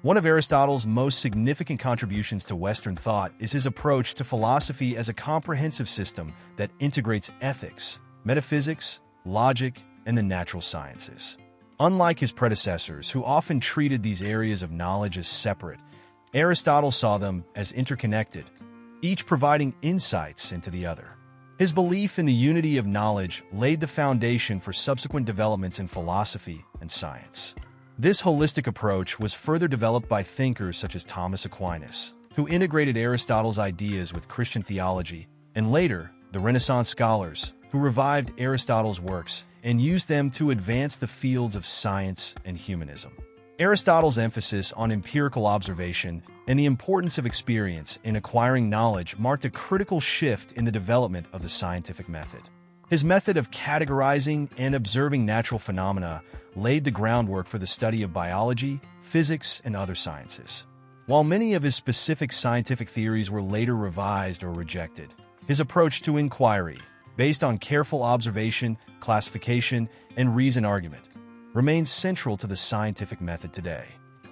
One of Aristotle's most significant contributions to Western thought is his approach to philosophy as a comprehensive system that integrates ethics, metaphysics, logic, and the natural sciences. Unlike his predecessors, who often treated these areas of knowledge as separate, Aristotle saw them as interconnected, each providing insights into the other. His belief in the unity of knowledge laid the foundation for subsequent developments in philosophy and science. This holistic approach was further developed by thinkers such as Thomas Aquinas, who integrated Aristotle's ideas with Christian theology, and later, the Renaissance scholars, who revived Aristotle's works and used them to advance the fields of science and humanism. Aristotle's emphasis on empirical observation and the importance of experience in acquiring knowledge marked a critical shift in the development of the scientific method. His method of categorizing and observing natural phenomena laid the groundwork for the study of biology, physics, and other sciences. While many of his specific scientific theories were later revised or rejected, his approach to inquiry, based on careful observation, classification, and reasoned argument, remains central to the scientific method today.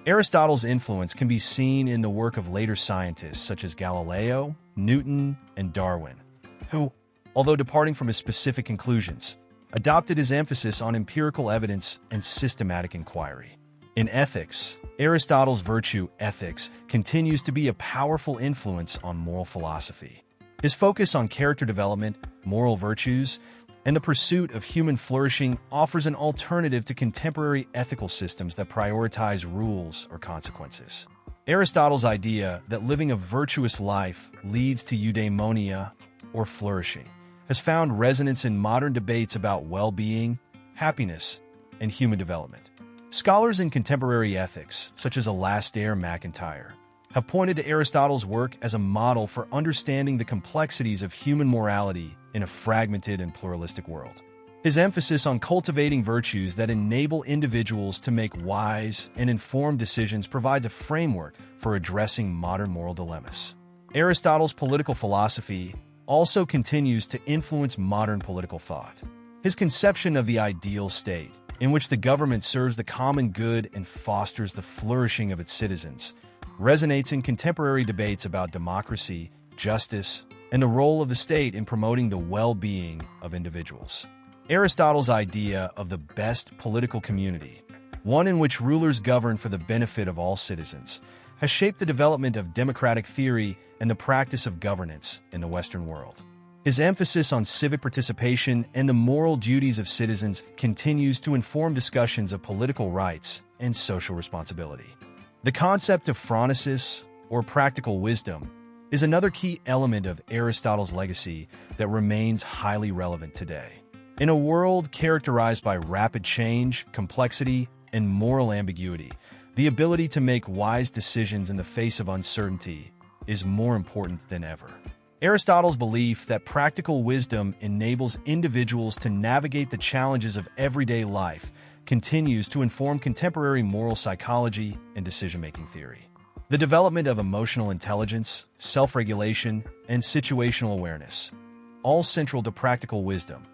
Aristotle's influence can be seen in the work of later scientists such as Galileo, Newton, and Darwin, who, although departing from his specific conclusions, adopted his emphasis on empirical evidence and systematic inquiry. In ethics, Aristotle's virtue ethics continues to be a powerful influence on moral philosophy. His focus on character development, moral virtues, and the pursuit of human flourishing offers an alternative to contemporary ethical systems that prioritize rules or consequences. Aristotle's idea that living a virtuous life leads to eudaimonia, or flourishing, has found resonance in modern debates about well-being, happiness, and human development. Scholars in contemporary ethics, such as Alastair MacIntyre, have pointed to Aristotle's work as a model for understanding the complexities of human morality in a fragmented and pluralistic world. His emphasis on cultivating virtues that enable individuals to make wise and informed decisions provides a framework for addressing modern moral dilemmas. Aristotle's political philosophy also continues to influence modern political thought. His conception of the ideal state, in which the government serves the common good and fosters the flourishing of its citizens, resonates in contemporary debates about democracy, justice, and the role of the state in promoting the well-being of individuals. Aristotle's idea of the best political community, one in which rulers govern for the benefit of all citizens, has shaped the development of democratic theory and the practice of governance in the Western world. His emphasis on civic participation and the moral duties of citizens continues to inform discussions of political rights and social responsibility. The concept of phronesis, or practical wisdom, is another key element of Aristotle's legacy that remains highly relevant today. In a world characterized by rapid change, complexity, and moral ambiguity, the ability to make wise decisions in the face of uncertainty is more important than ever. Aristotle's belief that practical wisdom enables individuals to navigate the challenges of everyday life continues to inform contemporary moral psychology and decision-making theory. The development of emotional intelligence, self-regulation, and situational awareness, all central to practical wisdom,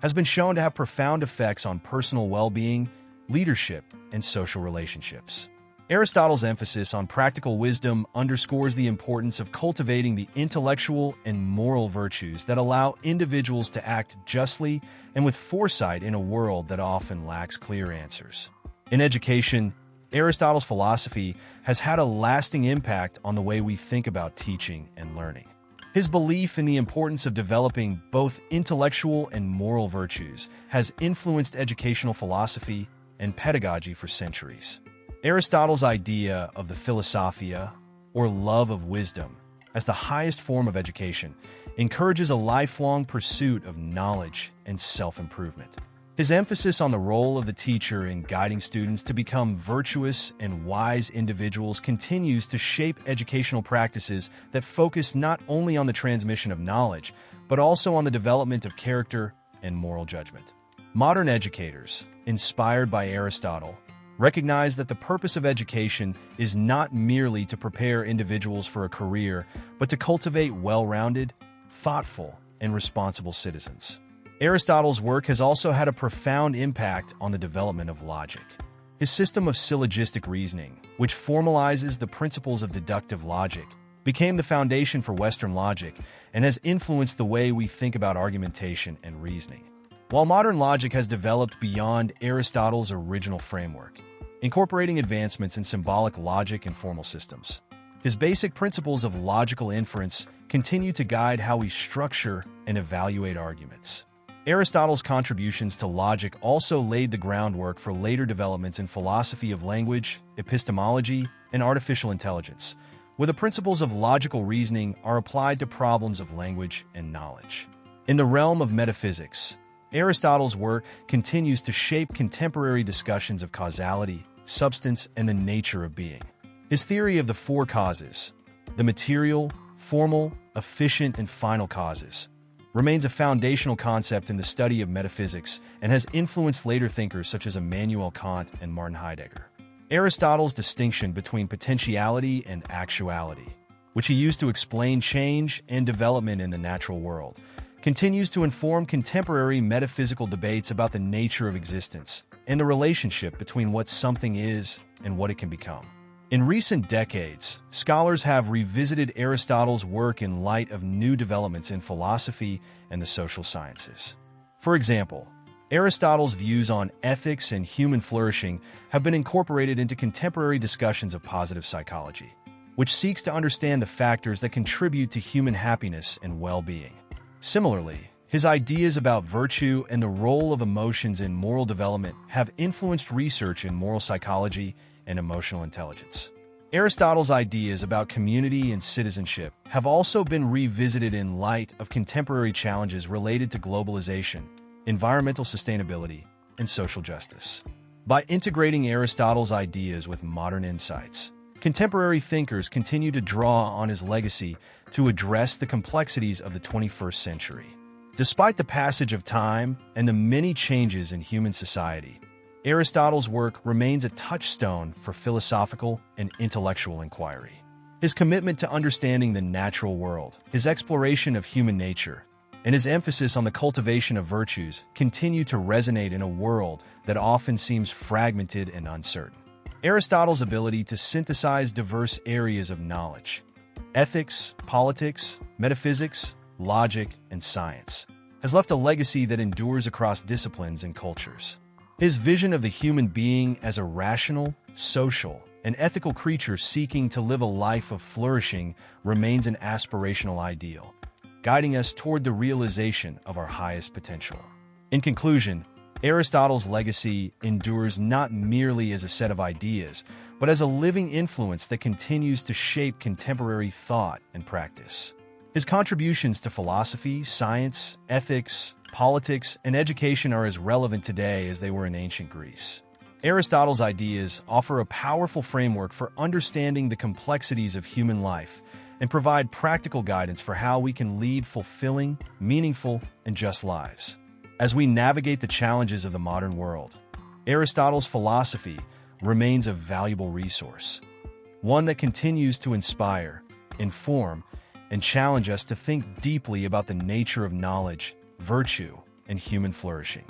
has been shown to have profound effects on personal well-being, leadership, and social relationships. Aristotle's emphasis on practical wisdom underscores the importance of cultivating the intellectual and moral virtues that allow individuals to act justly and with foresight in a world that often lacks clear answers. In education, Aristotle's philosophy has had a lasting impact on the way we think about teaching and learning. His belief in the importance of developing both intellectual and moral virtues has influenced educational philosophy and pedagogy for centuries. Aristotle's idea of the philosophia, or love of wisdom, as the highest form of education, encourages a lifelong pursuit of knowledge and self-improvement. His emphasis on the role of the teacher in guiding students to become virtuous and wise individuals continues to shape educational practices that focus not only on the transmission of knowledge, but also on the development of character and moral judgment. Modern educators, inspired by Aristotle, recognize that the purpose of education is not merely to prepare individuals for a career, but to cultivate well-rounded, thoughtful, and responsible citizens. Aristotle's work has also had a profound impact on the development of logic. His system of syllogistic reasoning, which formalizes the principles of deductive logic, became the foundation for Western logic and has influenced the way we think about argumentation and reasoning. While modern logic has developed beyond Aristotle's original framework, incorporating advancements in symbolic logic and formal systems, his basic principles of logical inference continue to guide how we structure and evaluate arguments. Aristotle's contributions to logic also laid the groundwork for later developments in philosophy of language, epistemology, and artificial intelligence, where the principles of logical reasoning are applied to problems of language and knowledge. In the realm of metaphysics, Aristotle's work continues to shape contemporary discussions of causality, substance, and the nature of being. His theory of the four causes, the material, formal, efficient, and final causes, remains a foundational concept in the study of metaphysics and has influenced later thinkers such as Immanuel Kant and Martin Heidegger. Aristotle's distinction between potentiality and actuality, which he used to explain change and development in the natural world, continues to inform contemporary metaphysical debates about the nature of existence and the relationship between what something is and what it can become. In recent decades, scholars have revisited Aristotle's work in light of new developments in philosophy and the social sciences. For example, Aristotle's views on ethics and human flourishing have been incorporated into contemporary discussions of positive psychology, which seeks to understand the factors that contribute to human happiness and well-being. Similarly, his ideas about virtue and the role of emotions in moral development have influenced research in moral psychology and emotional intelligence. Aristotle's ideas about community and citizenship have also been revisited in light of contemporary challenges related to globalization, environmental sustainability, and social justice. By integrating Aristotle's ideas with modern insights, contemporary thinkers continue to draw on his legacy to address the complexities of the 21st century. Despite the passage of time and the many changes in human society, Aristotle's work remains a touchstone for philosophical and intellectual inquiry. His commitment to understanding the natural world, his exploration of human nature, and his emphasis on the cultivation of virtues continue to resonate in a world that often seems fragmented and uncertain. Aristotle's ability to synthesize diverse areas of knowledge, ethics, politics, metaphysics, logic, and science, has left a legacy that endures across disciplines and cultures. His vision of the human being as a rational, social, and ethical creature seeking to live a life of flourishing remains an aspirational ideal, guiding us toward the realization of our highest potential. In conclusion, Aristotle's legacy endures not merely as a set of ideas, but as a living influence that continues to shape contemporary thought and practice. His contributions to philosophy, science, ethics, politics, and education are as relevant today as they were in ancient Greece. Aristotle's ideas offer a powerful framework for understanding the complexities of human life and provide practical guidance for how we can lead fulfilling, meaningful, and just lives. As we navigate the challenges of the modern world, Aristotle's philosophy remains a valuable resource, one that continues to inspire, inform, and challenge us to think deeply about the nature of knowledge, virtue, and human flourishing.